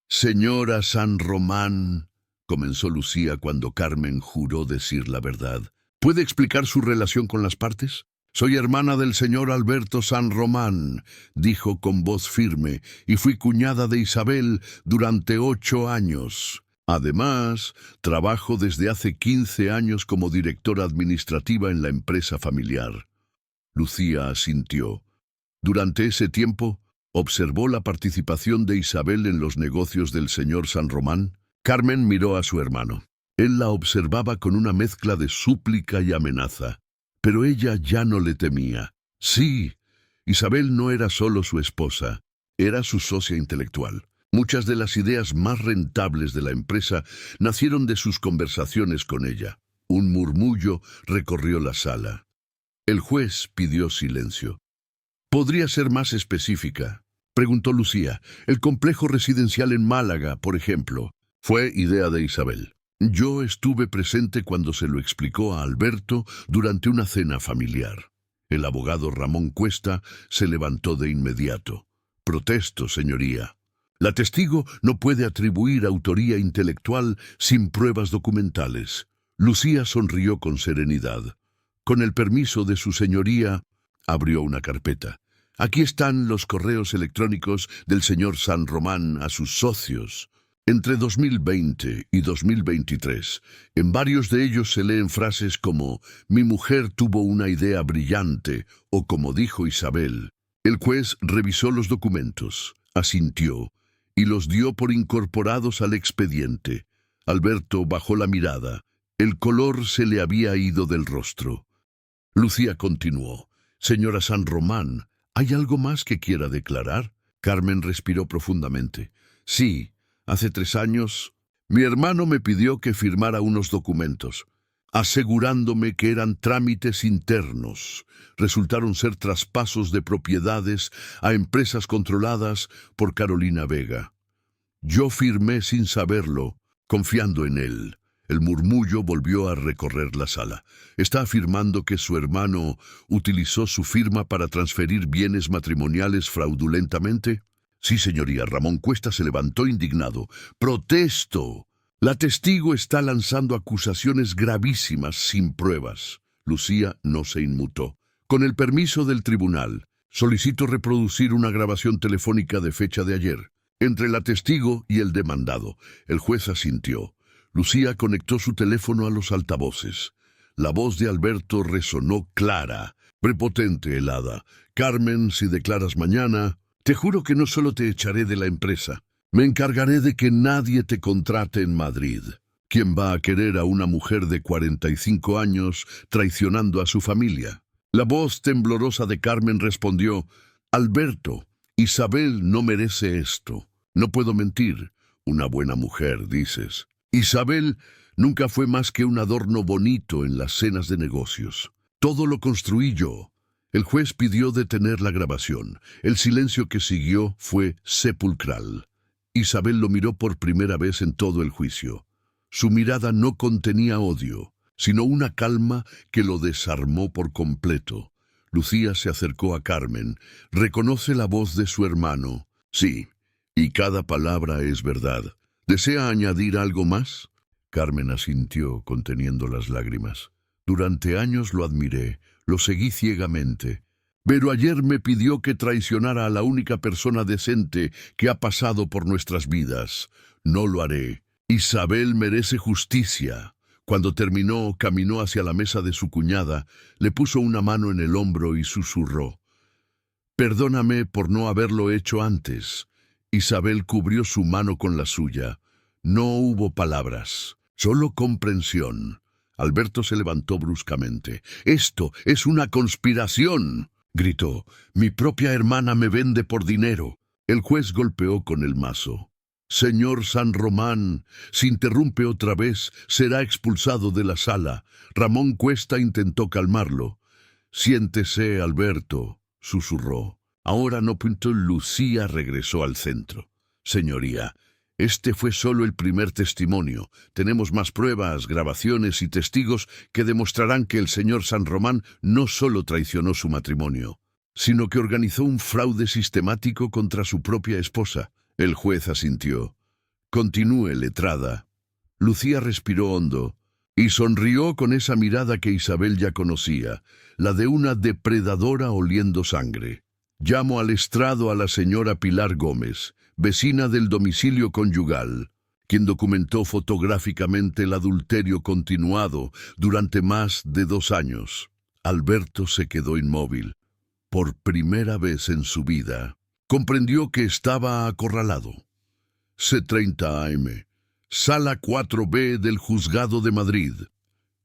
Señora San Román, comenzó Lucía cuando Carmen juró decir la verdad. ¿Puede explicar su relación con las partes? Soy hermana del señor Alberto San Román, dijo con voz firme, y fui cuñada de Isabel durante 8 años. Además, trabajo desde hace 15 años como directora administrativa en la empresa familiar. Lucía asintió. Durante ese tiempo, ¿observó la participación de Isabel en los negocios del señor San Román? Carmen miró a su hermano. Él la observaba con una mezcla de súplica y amenaza. Pero ella ya no le temía. Sí, Isabel no era solo su esposa, era su socia intelectual. Muchas de las ideas más rentables de la empresa nacieron de sus conversaciones con ella. Un murmullo recorrió la sala. El juez pidió silencio. ¿Podría ser más específica?, preguntó Lucía. El complejo residencial en Málaga, por ejemplo, fue idea de Isabel. Yo estuve presente cuando se lo explicó a Alberto durante una cena familiar. El abogado Ramón Cuesta se levantó de inmediato. Protesto, señoría. La testigo no puede atribuir autoría intelectual sin pruebas documentales. Lucía sonrió con serenidad. Con el permiso de su señoría, abrió una carpeta. Aquí están los correos electrónicos del señor San Román a sus socios. Entre 2020 y 2023, en varios de ellos se leen frases como «Mi mujer tuvo una idea brillante» o como dijo Isabel. El juez revisó los documentos, asintió y los dio por incorporados al expediente. Alberto bajó la mirada. El color se le había ido del rostro. Lucía continuó. «Señora San Román, ¿hay algo más que quiera declarar?» Carmen respiró profundamente. «Sí. Hace 3 años, mi hermano me pidió que firmara unos documentos, asegurándome que eran trámites internos. Resultaron ser traspasos de propiedades a empresas controladas por Carolina Vega. Yo firmé sin saberlo, confiando en él». El murmullo volvió a recorrer la sala. ¿Está afirmando que su hermano utilizó su firma para transferir bienes matrimoniales fraudulentamente? Sí, señoría. Ramón Cuesta se levantó indignado. «¡Protesto! La testigo está lanzando acusaciones gravísimas sin pruebas». Lucía no se inmutó. «Con el permiso del tribunal, solicito reproducir una grabación telefónica de fecha de ayer, entre la testigo y el demandado». El juez asintió. Lucía conectó su teléfono a los altavoces. La voz de Alberto resonó clara, prepotente, helada. «Carmen, si declaras mañana, te juro que no solo te echaré de la empresa, me encargaré de que nadie te contrate en Madrid. ¿Quién va a querer a una mujer de 45 años traicionando a su familia?» La voz temblorosa de Carmen respondió. «Alberto, Isabel no merece esto. No puedo mentir. Una buena mujer, dices. Isabel nunca fue más que un adorno bonito en las cenas de negocios. Todo lo construí yo. El juez pidió detener la grabación. El silencio que siguió fue sepulcral. Isabel lo miró por primera vez en todo el juicio. Su mirada no contenía odio, sino una calma que lo desarmó por completo. Lucía se acercó a Carmen. Reconoce la voz de su hermano. Sí, y cada palabra es verdad. ¿Desea añadir algo más? Carmen asintió, conteniendo las lágrimas. Durante años lo admiré, lo seguí ciegamente. Pero ayer me pidió que traicionara a la única persona decente que ha pasado por nuestras vidas. No lo haré. Isabel merece justicia. Cuando terminó, caminó hacia la mesa de su cuñada, le puso una mano en el hombro y susurró. Perdóname por no haberlo hecho antes. Isabel cubrió su mano con la suya. No hubo palabras, solo comprensión. Alberto se levantó bruscamente. «¡Esto es una conspiración!», gritó. «Mi propia hermana me vende por dinero». El juez golpeó con el mazo. «Señor San Román, si interrumpe otra vez, será expulsado de la sala». Ramón Cuesta intentó calmarlo. «Siéntese, Alberto», susurró. «Ahora no punto». Lucía regresó al centro. «Señoría, este fue solo el primer testimonio. Tenemos más pruebas, grabaciones y testigos que demostrarán que el señor San Román no solo traicionó su matrimonio, sino que organizó un fraude sistemático contra su propia esposa». El juez asintió. «Continúe, letrada». Lucía respiró hondo y sonrió con esa mirada que Isabel ya conocía, la de una depredadora oliendo sangre. «Llamo al estrado a la señora Pilar Gómez, vecina del domicilio conyugal, quien documentó fotográficamente el adulterio continuado durante más de 2 años». Alberto se quedó inmóvil. Por primera vez en su vida, comprendió que estaba acorralado. C30 AM, Sala 4B del Juzgado de Madrid.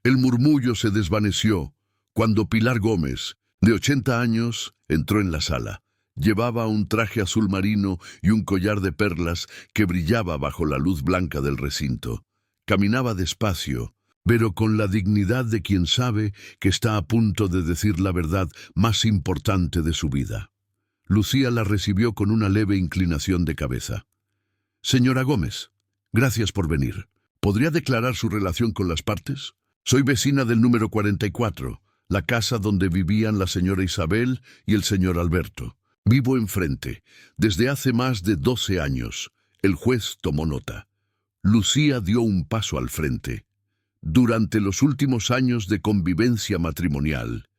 El murmullo se desvaneció cuando Pilar Gómez, de 80 años, entró en la sala. Llevaba un traje azul marino y un collar de perlas que brillaba bajo la luz blanca del recinto. Caminaba despacio, pero con la dignidad de quien sabe que está a punto de decir la verdad más importante de su vida. Lucía la recibió con una leve inclinación de cabeza. «Señora Gómez, gracias por venir. ¿Podría declarar su relación con las partes? Soy vecina del número 44, la casa donde vivían la señora Isabel y el señor Alberto. Vivo enfrente, desde hace más de 12 años». El juez tomó nota. Lucía dio un paso al frente. Durante los últimos años de convivencia matrimonial,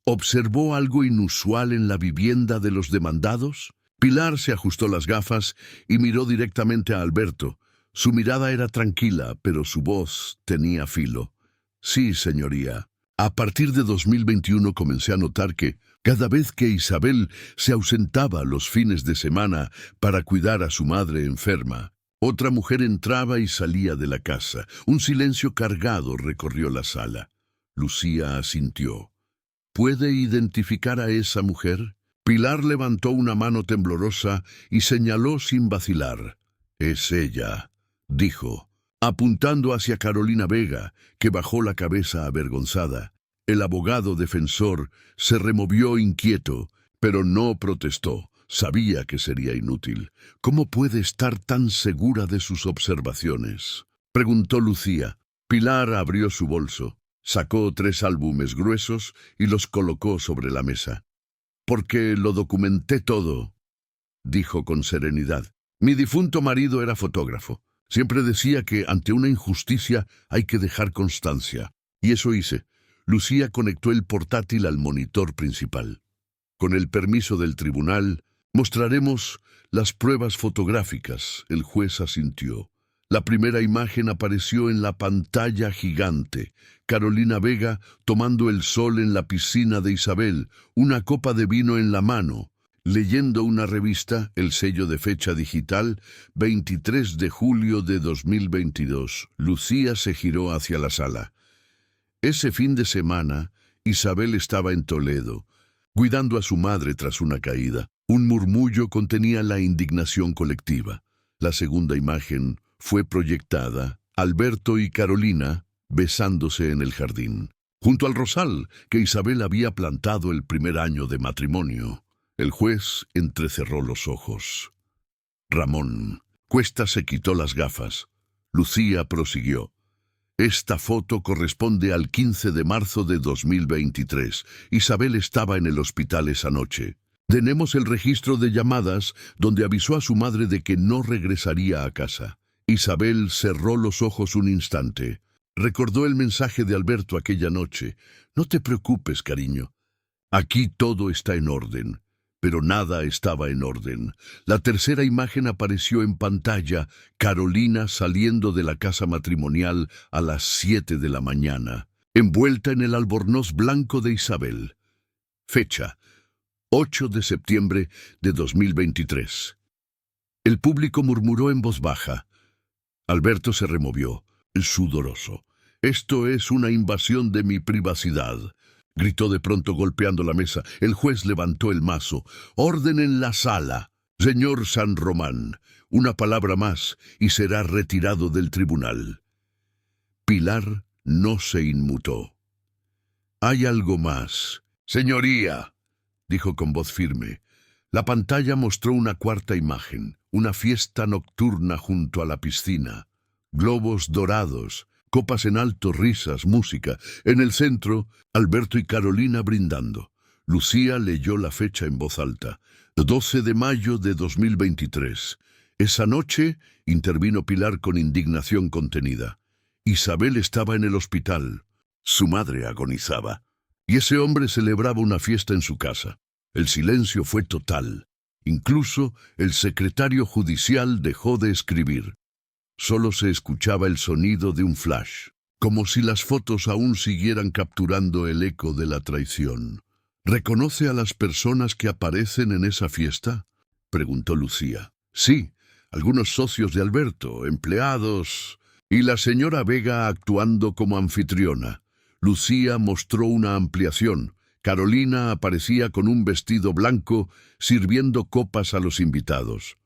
¿observó algo inusual en la vivienda de los demandados? Pilar se ajustó las gafas y miró directamente a Alberto. Su mirada era tranquila, pero su voz tenía filo. «Sí, señoría. A partir de 2021 comencé a notar que, cada vez que Isabel se ausentaba los fines de semana para cuidar a su madre enferma, otra mujer entraba y salía de la casa. Un silencio cargado recorrió la sala». Lucía asintió. «¿Puede identificar a esa mujer?». Pilar levantó una mano temblorosa y señaló sin vacilar. «Es ella», dijo, apuntando hacia Carolina Vega, que bajó la cabeza avergonzada. El abogado defensor se removió inquieto, pero no protestó. Sabía que sería inútil. «¿Cómo puede estar tan segura de sus observaciones?», preguntó Lucía. Pilar abrió su bolso, sacó 3 álbumes gruesos y los colocó sobre la mesa. «Porque lo documenté todo», dijo con serenidad. «Mi difunto marido era fotógrafo. Siempre decía que ante una injusticia hay que dejar constancia. Y eso hice». Lucía conectó el portátil al monitor principal. «Con el permiso del tribunal, mostraremos las pruebas fotográficas». El juez asintió. La primera imagen apareció en la pantalla gigante. Carolina Vega tomando el sol en la piscina de Isabel, una copa de vino en la mano, leyendo una revista, el sello de fecha digital, 23 de julio de 2022. Lucía se giró hacia la sala. Ese fin de semana, Isabel estaba en Toledo, cuidando a su madre tras una caída. Un murmullo contenía la indignación colectiva. La segunda imagen fue proyectada, Alberto y Carolina besándose en el jardín. junto al rosal que Isabel había plantado el primer año de matrimonio. El juez entrecerró los ojos. Ramón Cuesta se quitó las gafas. Lucía prosiguió. Esta foto corresponde al 15 de marzo de 2023. Isabel estaba en el hospital esa noche. Tenemos el registro de llamadas donde avisó a su madre de que no regresaría a casa. Isabel cerró los ojos un instante. Recordó el mensaje de Alberto aquella noche. No te preocupes, cariño. Aquí todo está en orden. Pero nada estaba en orden. La tercera imagen apareció en pantalla, Carolina saliendo de la casa matrimonial a las 7 de la mañana, envuelta en el albornoz blanco de Isabel. Fecha: 8 de septiembre de 2023. El público murmuró en voz baja. Alberto se removió, sudoroso. Esto es una invasión de mi privacidad, gritó de pronto golpeando la mesa. El juez levantó el mazo. Orden en la sala. Señor San Román, una palabra más y será retirado del tribunal. Pilar no se inmutó. Hay algo más. Señoría, dijo con voz firme. La pantalla mostró una cuarta imagen, una fiesta nocturna junto a la piscina. Globos dorados, copas en alto, risas, música. En el centro, Alberto y Carolina brindando. Lucía leyó la fecha en voz alta. 12 de mayo de 2023. Esa noche, intervino Pilar con indignación contenida. Isabel estaba en el hospital. Su madre agonizaba. Y ese hombre celebraba una fiesta en su casa. El silencio fue total. Incluso el secretario judicial dejó de escribir. Solo se escuchaba el sonido de un flash, como si las fotos aún siguieran capturando el eco de la traición. ¿Reconoce a las personas que aparecen en esa fiesta?, preguntó Lucía. Sí, algunos socios de Alberto, empleados, y la señora Vega actuando como anfitriona. Lucía mostró una ampliación. Carolina aparecía con un vestido blanco, sirviendo copas a los invitados.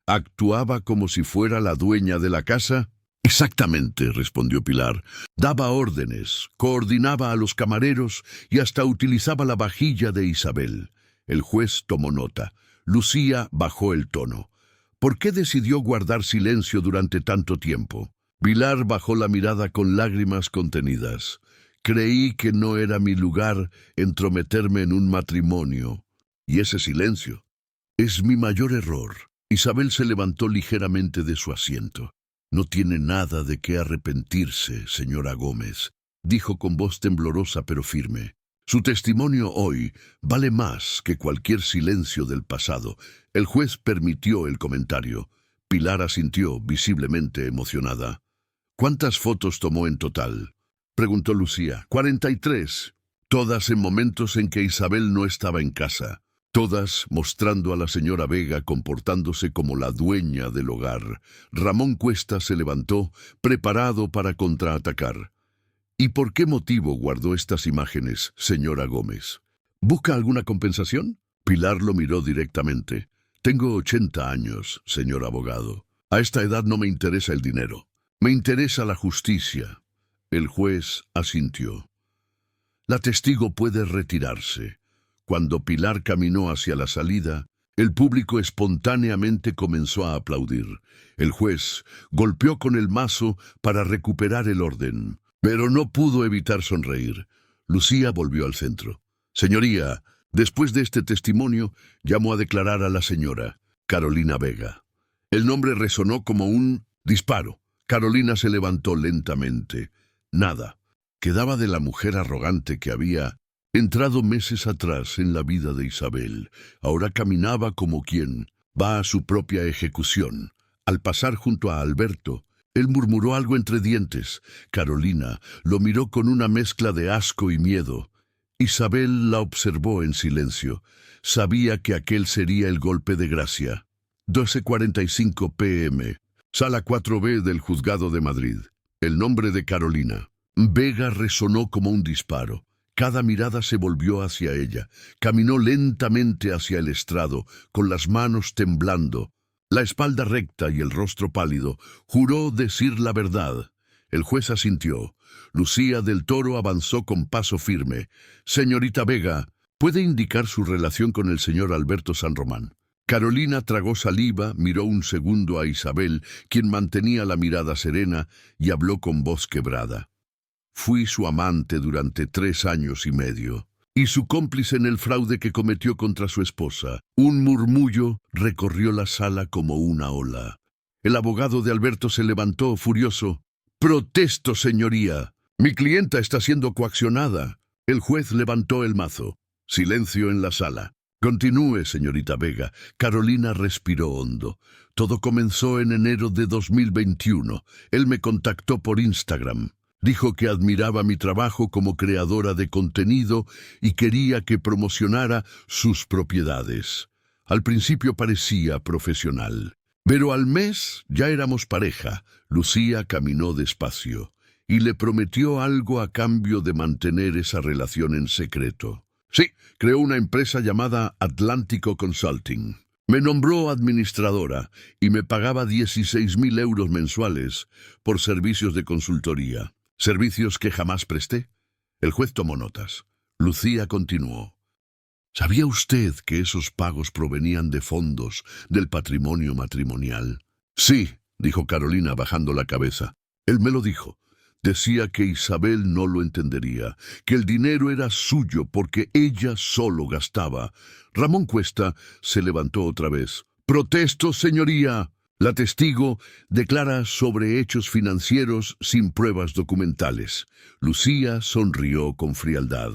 ¿Actuaba como si fuera la dueña de la casa? Exactamente, respondió Pilar. Daba órdenes, coordinaba a los camareros y hasta utilizaba la vajilla de Isabel. El juez tomó nota. Lucía bajó el tono. ¿Por qué decidió guardar silencio durante tanto tiempo? Pilar bajó la mirada con lágrimas contenidas. Creí que no era mi lugar entrometerme en un matrimonio. Y ese silencio es mi mayor error. Isabel se levantó ligeramente de su asiento. No tiene nada de qué arrepentirse, señora Gómez, dijo con voz temblorosa pero firme. Su testimonio hoy vale más que cualquier silencio del pasado. El juez permitió el comentario. Pilar asintió, visiblemente emocionada. ¿Cuántas fotos tomó en total?, preguntó Lucía. 43. Todas en momentos en que Isabel no estaba en casa. Todas mostrando a la señora Vega comportándose como la dueña del hogar. Ramón Cuesta se levantó, preparado para contraatacar. ¿Y por qué motivo guardó estas imágenes, señora Gómez? ¿Busca alguna compensación? Pilar lo miró directamente. Tengo 80 años, señor abogado. A esta edad no me interesa el dinero. Me interesa la justicia. El juez asintió. La testigo puede retirarse. Cuando Pilar caminó hacia la salida, el público espontáneamente comenzó a aplaudir. El juez golpeó con el mazo para recuperar el orden, pero no pudo evitar sonreír. Lucía volvió al centro. Señoría, después de este testimonio, llamo a declarar a la señora Carolina Vega. El nombre resonó como un disparo. Carolina se levantó lentamente. Nada quedaba de la mujer arrogante que había entrado meses atrás en la vida de Isabel. Ahora caminaba como quien va a su propia ejecución. Al pasar junto a Alberto, él murmuró algo entre dientes. Carolina lo miró con una mezcla de asco y miedo. Isabel la observó en silencio. Sabía que aquel sería el golpe de gracia. 12:45 p.m. Sala 4B del Juzgado de Madrid. El nombre de Carolina Vega resonó como un disparo. Cada mirada se volvió hacia ella. Caminó lentamente hacia el estrado, con las manos temblando, la espalda recta y el rostro pálido. Juró decir la verdad. El juez asintió. Lucía del Toro avanzó con paso firme. Señorita Vega, ¿puede indicar su relación con el señor Alberto San Román? Carolina tragó saliva, miró un segundo a Isabel, quien mantenía la mirada serena, y habló con voz quebrada. Fui su amante durante 3 años y medio, y su cómplice en el fraude que cometió contra su esposa. Un murmullo recorrió la sala como una ola. El abogado de Alberto se levantó, furioso. «Protesto, señoría. Mi clienta está siendo coaccionada». El juez levantó el mazo. Silencio en la sala. «Continúe, señorita Vega». Carolina respiró hondo. Todo comenzó en enero de 2021. Él me contactó por Instagram. Dijo que admiraba mi trabajo como creadora de contenido y quería que promocionara sus propiedades. Al principio parecía profesional. Pero al mes ya éramos pareja. Lucía caminó despacio y le prometió algo a cambio de mantener esa relación en secreto. Sí, creó una empresa llamada Atlántico Consulting. Me nombró administradora y me pagaba 16.000 euros mensuales por servicios de consultoría. Servicios que jamás presté. El juez tomó notas. Lucía continuó. ¿Sabía usted que esos pagos provenían de fondos del patrimonio matrimonial? Sí, dijo Carolina bajando la cabeza. Él me lo dijo. Decía que Isabel no lo entendería, que el dinero era suyo porque ella solo gastaba. Ramón Cuesta se levantó otra vez. «Protesto, señoría». La testigo declara sobre hechos financieros sin pruebas documentales. Lucía sonrió con frialdad.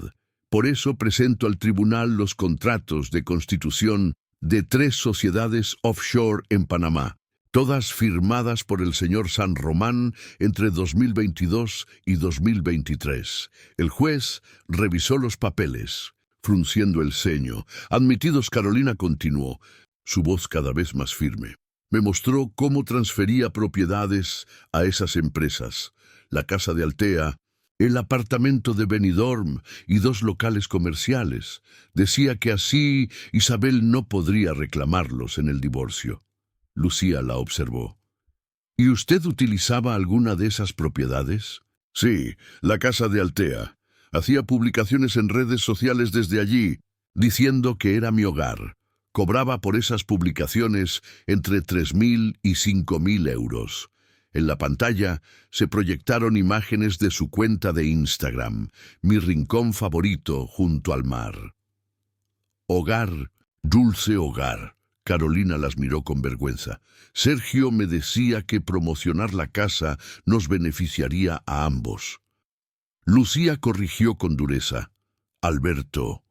Por eso presento al tribunal los contratos de constitución de 3 sociedades offshore en Panamá, todas firmadas por el señor San Román entre 2022 y 2023. El juez revisó los papeles, frunciendo el ceño. «Admitidos», Carolina continuó, su voz cada vez más firme. Me mostró cómo transfería propiedades a esas empresas, la casa de Altea, el apartamento de Benidorm y 2 locales comerciales. Decía que así Isabel no podría reclamarlos en el divorcio. Lucía la observó. ¿Y usted utilizaba alguna de esas propiedades? Sí, la casa de Altea. Hacía publicaciones en redes sociales desde allí, diciendo que era mi hogar. Cobraba por esas publicaciones entre 3.000 y 5.000 euros. En la pantalla se proyectaron imágenes de su cuenta de Instagram, mi rincón favorito junto al mar. Hogar, dulce hogar. Carolina las miró con vergüenza. Sergio me decía que promocionar la casa nos beneficiaría a ambos. Lucía corrigió con dureza. Alberto.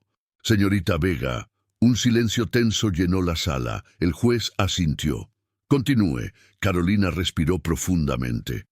Señorita Vega. Un silencio tenso llenó la sala. El juez asintió. Continúe. Carolina respiró profundamente.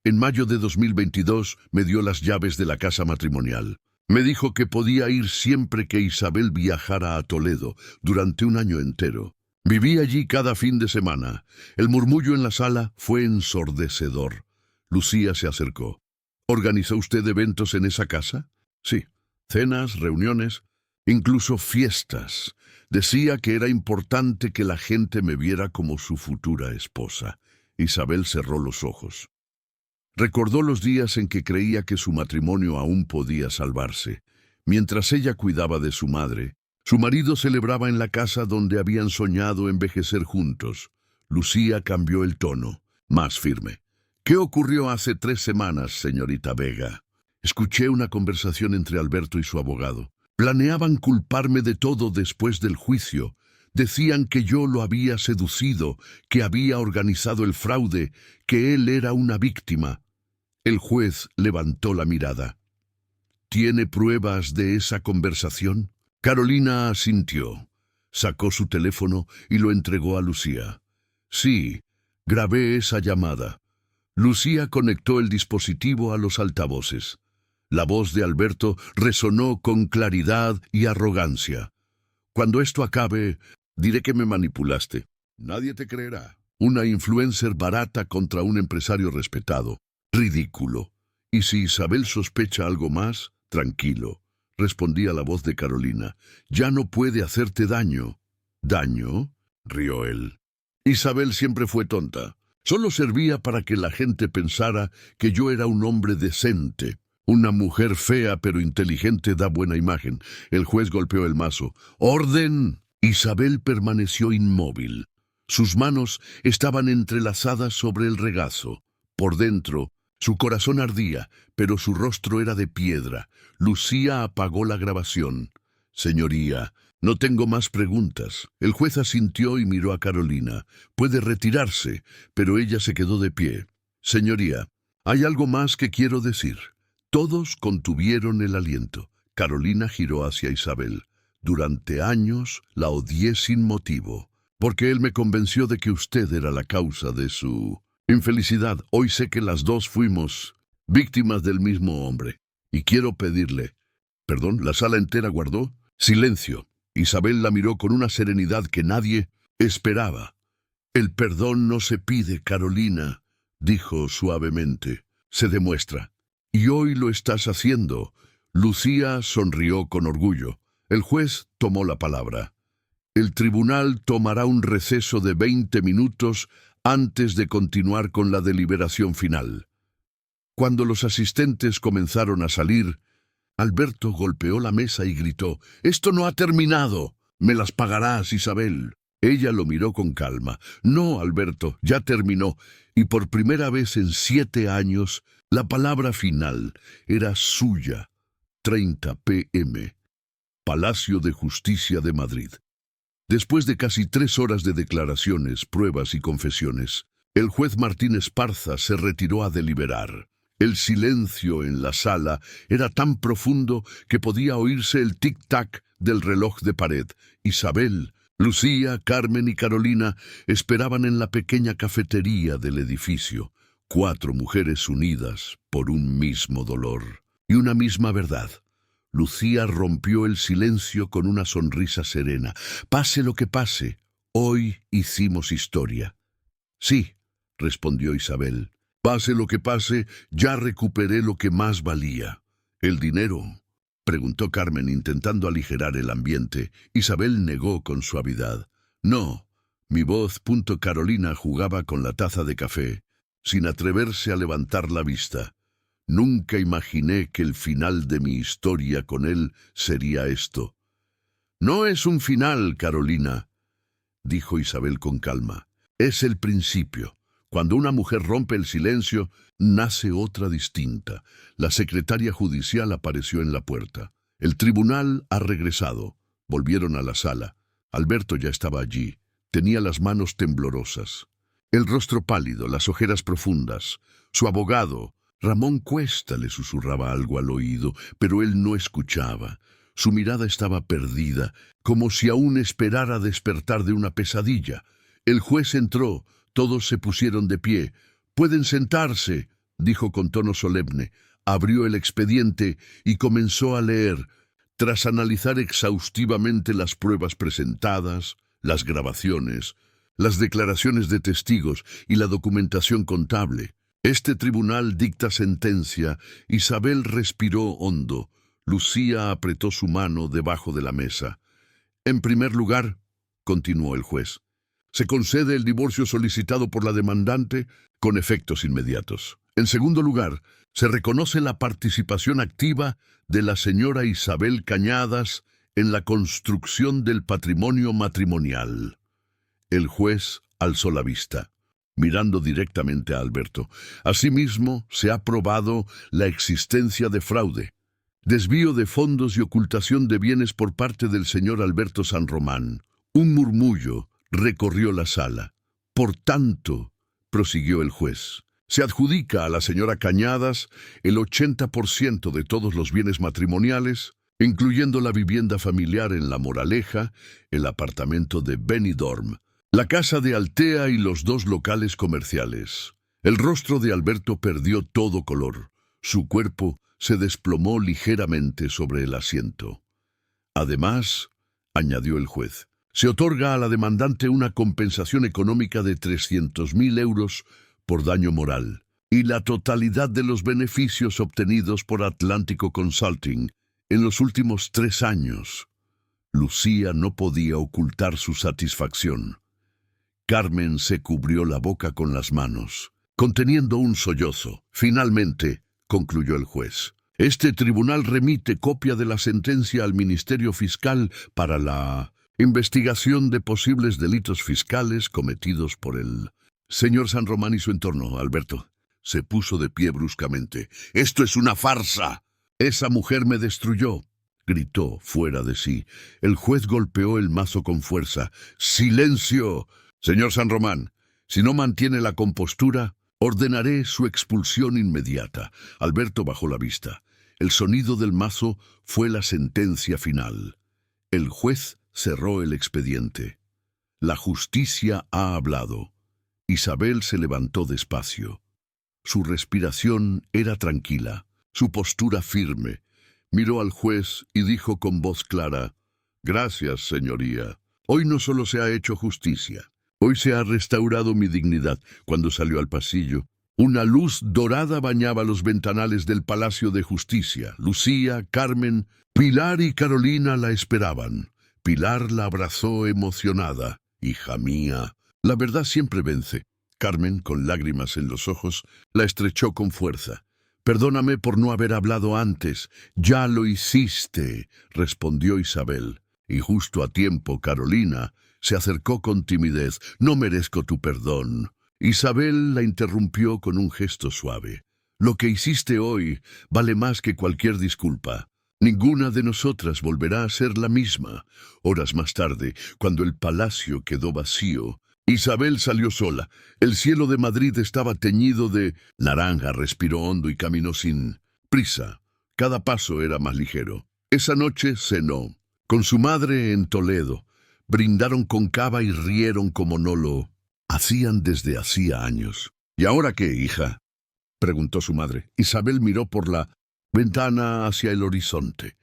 En mayo de 2022 me dio las llaves de la casa matrimonial. Me dijo que podía ir siempre que Isabel viajara a Toledo, durante un año entero. Viví allí cada fin de semana. El murmullo en la sala fue ensordecedor. Lucía se acercó. ¿Organizó usted eventos en esa casa? Sí. Cenas, reuniones, incluso fiestas. Decía que era importante que la gente me viera como su futura esposa. Isabel cerró los ojos. Recordó los días en que creía que su matrimonio aún podía salvarse. Mientras ella cuidaba de su madre, su marido celebraba en la casa donde habían soñado envejecer juntos. Lucía cambió el tono, más firme. ¿Qué ocurrió hace 3 semanas, señorita Vega? Escuché una conversación entre Alberto y su abogado. Planeaban culparme de todo después del juicio. Decían que yo lo había seducido, que había organizado el fraude, que él era una víctima. El juez levantó la mirada. ¿Tiene pruebas de esa conversación? Carolina asintió. Sacó su teléfono y lo entregó a Lucía. Sí, grabé esa llamada. Lucía conectó el dispositivo a los altavoces. La voz de Alberto resonó con claridad y arrogancia. Cuando esto acabe, diré que me manipulaste. Nadie te creerá. Una influencer barata contra un empresario respetado. Ridículo. Y si Isabel sospecha algo más, tranquilo, respondía la voz de Carolina. Ya no puede hacerte daño. ¿Daño? Rió él. Isabel siempre fue tonta. Solo servía para que la gente pensara que yo era un hombre decente. Una mujer fea pero inteligente da buena imagen. El juez golpeó el mazo. ¡Orden! Isabel permaneció inmóvil. Sus manos estaban entrelazadas sobre el regazo. Por dentro, su corazón ardía, pero su rostro era de piedra. Lucía apagó la grabación. Señoría, no tengo más preguntas. El juez asintió y miró a Carolina. Puede retirarse, pero ella se quedó de pie. Señoría, hay algo más que quiero decir. Todos contuvieron el aliento. Carolina giró hacia Isabel. Durante años la odié sin motivo, porque él me convenció de que usted era la causa de su infelicidad. Hoy sé que las dos fuimos víctimas del mismo hombre. Y quiero pedirle... Perdón, la sala entera guardó silencio. Isabel la miró con una serenidad que nadie esperaba. El perdón no se pide, Carolina, dijo suavemente. Se demuestra. Y hoy lo estás haciendo. Lucía sonrió con orgullo. El juez tomó la palabra. El tribunal tomará un receso de 20 minutos antes de continuar con la deliberación final. Cuando los asistentes comenzaron a salir, Alberto golpeó la mesa y gritó: «¡Esto no ha terminado! ¡Me las pagarás, Isabel!». Ella lo miró con calma. «No, Alberto, ya terminó». Y por primera vez en 7 años, la palabra final era suya. 30 p.m. Palacio de Justicia de Madrid. Después de casi 3 horas de declaraciones, pruebas y confesiones, el juez Martín Esparza se retiró a deliberar. El silencio en la sala era tan profundo que podía oírse el tic-tac del reloj de pared. Isabel, Lucía, Carmen y Carolina esperaban en la pequeña cafetería del edificio. 4 mujeres unidas por un mismo dolor y una misma verdad. Lucía rompió el silencio con una sonrisa serena. «Pase lo que pase, hoy hicimos historia». «Sí», respondió Isabel. «Pase lo que pase, ya recuperé lo que más valía». «¿El dinero?», preguntó Carmen intentando aligerar el ambiente. Isabel negó con suavidad. «No». Mi voz. Carolina jugaba con la taza de café, sin atreverse a levantar la vista. «Nunca imaginé que el final de mi historia con él sería esto». «No es un final, Carolina», dijo Isabel con calma. «Es el principio. Cuando una mujer rompe el silencio, nace otra distinta». La secretaria judicial apareció en la puerta. «El tribunal ha regresado». Volvieron a la sala. Alberto ya estaba allí. Tenía las manos temblorosas, el rostro pálido, las ojeras profundas. Su abogado, Ramón Cuesta, le susurraba algo al oído, pero él no escuchaba. Su mirada estaba perdida, como si aún esperara despertar de una pesadilla. El juez entró. Todos se pusieron de pie. «Pueden sentarse», dijo con tono solemne. Abrió el expediente y comenzó a leer. Tras analizar exhaustivamente las pruebas presentadas, las grabaciones, las declaraciones de testigos y la documentación contable, este tribunal dicta sentencia. Isabel respiró hondo. Lucía apretó su mano debajo de la mesa. «En primer lugar», continuó el juez, «se concede el divorcio solicitado por la demandante con efectos inmediatos. En segundo lugar, se reconoce la participación activa de la señora Isabel Cañadas en la construcción del patrimonio matrimonial». El juez alzó la vista, mirando directamente a Alberto. «Asimismo, se ha probado la existencia de fraude, desvío de fondos y ocultación de bienes por parte del señor Alberto San Román». Un murmullo recorrió la sala. «Por tanto», prosiguió el juez, «se adjudica a la señora Cañadas el 80% de todos los bienes matrimoniales, incluyendo la vivienda familiar en La Moraleja, el apartamento de Benidorm, la casa de Altea y los 2 locales comerciales». El rostro de Alberto perdió todo color. Su cuerpo se desplomó ligeramente sobre el asiento. «Además», añadió el juez, «se otorga a la demandante una compensación económica de 300.000 euros por daño moral y la totalidad de los beneficios obtenidos por Atlántico Consulting en los últimos 3 años». Lucía no podía ocultar su satisfacción. Carmen se cubrió la boca con las manos, conteniendo un sollozo. Finalmente, concluyó el juez, este tribunal remite copia de la sentencia al Ministerio Fiscal para la investigación de posibles delitos fiscales cometidos por el señor San Román y su entorno. Alberto se puso de pie bruscamente. ¡Esto es una farsa! Esa mujer me destruyó, gritó fuera de sí. El juez golpeó el mazo con fuerza. ¡Silencio! Señor San Román, si no mantiene la compostura, ordenaré su expulsión inmediata. Alberto bajó la vista. El sonido del mazo fue la sentencia final. El juez cerró el expediente. La justicia ha hablado. Isabel se levantó despacio. Su respiración era tranquila, su postura firme. Miró al juez y dijo con voz clara: «Gracias, señoría. Hoy no solo se ha hecho justicia, hoy se ha restaurado mi dignidad». Cuando salió al pasillo, una luz dorada bañaba los ventanales del Palacio de Justicia. Lucía, Carmen, Pilar y Carolina la esperaban. Pilar la abrazó emocionada. «Hija mía, la verdad siempre vence». Carmen, con lágrimas en los ojos, la estrechó con fuerza. «Perdóname por no haber hablado antes». «Ya lo hiciste», respondió Isabel. Y justo a tiempo, Carolina se acercó con timidez. «No merezco tu perdón». Isabel la interrumpió con un gesto suave. «Lo que hiciste hoy vale más que cualquier disculpa. Ninguna de nosotras volverá a ser la misma». Horas más tarde, cuando el palacio quedó vacío, Isabel salió sola. El cielo de Madrid estaba teñido de naranja. Respiró hondo y caminó sin prisa. Cada paso era más ligero. Esa noche cenó con su madre en Toledo. Brindaron con cava y rieron como no lo hacían desde hacía años. «¿Y ahora qué, hija?», preguntó su madre. Isabel miró por la ventana hacia el horizonte.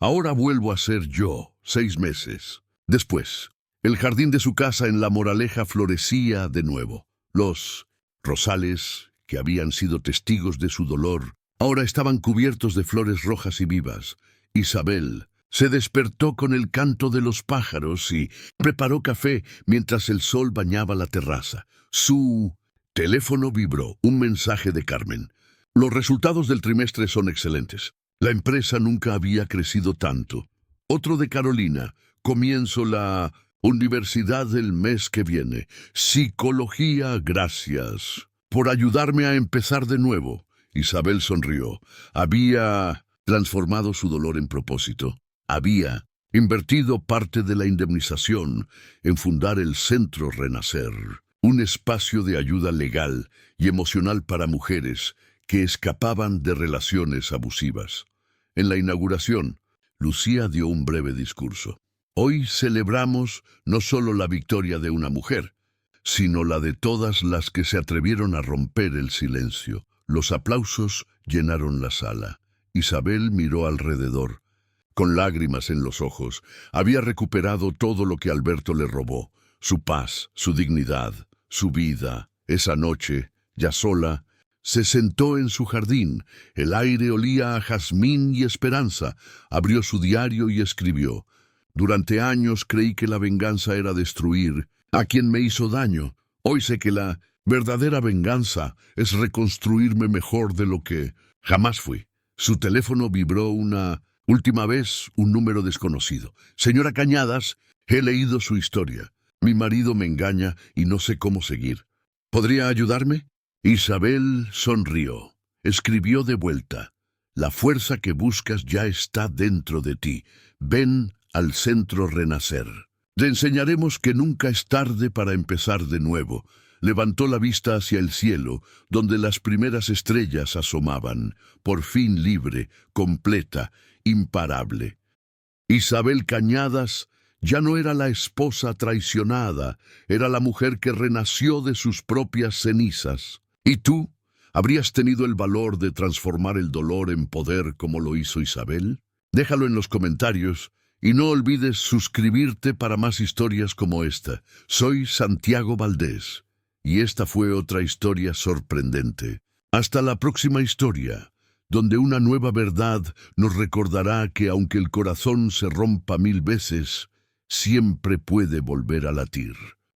«Ahora vuelvo a ser yo, 6 meses después». El jardín de su casa en La Moraleja florecía de nuevo. Los rosales, que habían sido testigos de su dolor, ahora estaban cubiertos de flores rojas y vivas. Isabel se despertó con el canto de los pájaros y preparó café mientras el sol bañaba la terraza. Su teléfono vibró. Un mensaje de Carmen. «Los resultados del trimestre son excelentes. La empresa nunca había crecido tanto». Otro de Carolina. «Comienzo la universidad del mes que viene. Psicología, gracias por ayudarme a empezar de nuevo». Isabel sonrió. Había transformado su dolor en propósito. Había invertido parte de la indemnización en fundar el Centro Renacer, un espacio de ayuda legal y emocional para mujeres que escapaban de relaciones abusivas. En la inauguración, Lucía dio un breve discurso. «Hoy celebramos no solo la victoria de una mujer, sino la de todas las que se atrevieron a romper el silencio». Los aplausos llenaron la sala. Isabel miró alrededor. Con lágrimas en los ojos, había recuperado todo lo que Alberto le robó: su paz, su dignidad, su vida. Esa noche, ya sola, se sentó en su jardín. El aire olía a jazmín y esperanza. Abrió su diario y escribió: «Durante años creí que la venganza era destruir a quien me hizo daño. Hoy sé que la verdadera venganza es reconstruirme mejor de lo que jamás fui». Su teléfono vibró una última vez. Un número desconocido. «Señora Cañadas, he leído su historia. Mi marido me engaña y no sé cómo seguir. ¿Podría ayudarme?». Isabel sonrió. Escribió de vuelta: «La fuerza que buscas ya está dentro de ti. Ven al Centro Renacer. Te enseñaremos que nunca es tarde para empezar de nuevo». Levantó la vista hacia el cielo, donde las primeras estrellas asomaban. Por fin libre, completa, imparable. Isabel Cañadas ya no era la esposa traicionada, era la mujer que renació de sus propias cenizas. ¿Y tú? ¿Habrías tenido el valor de transformar el dolor en poder como lo hizo Isabel? Déjalo en los comentarios y no olvides suscribirte para más historias como esta. Soy Santiago Valdés. Y esta fue otra historia sorprendente. Hasta la próxima historia, donde una nueva verdad nos recordará que aunque el corazón se rompa 1000 veces, siempre puede volver a latir.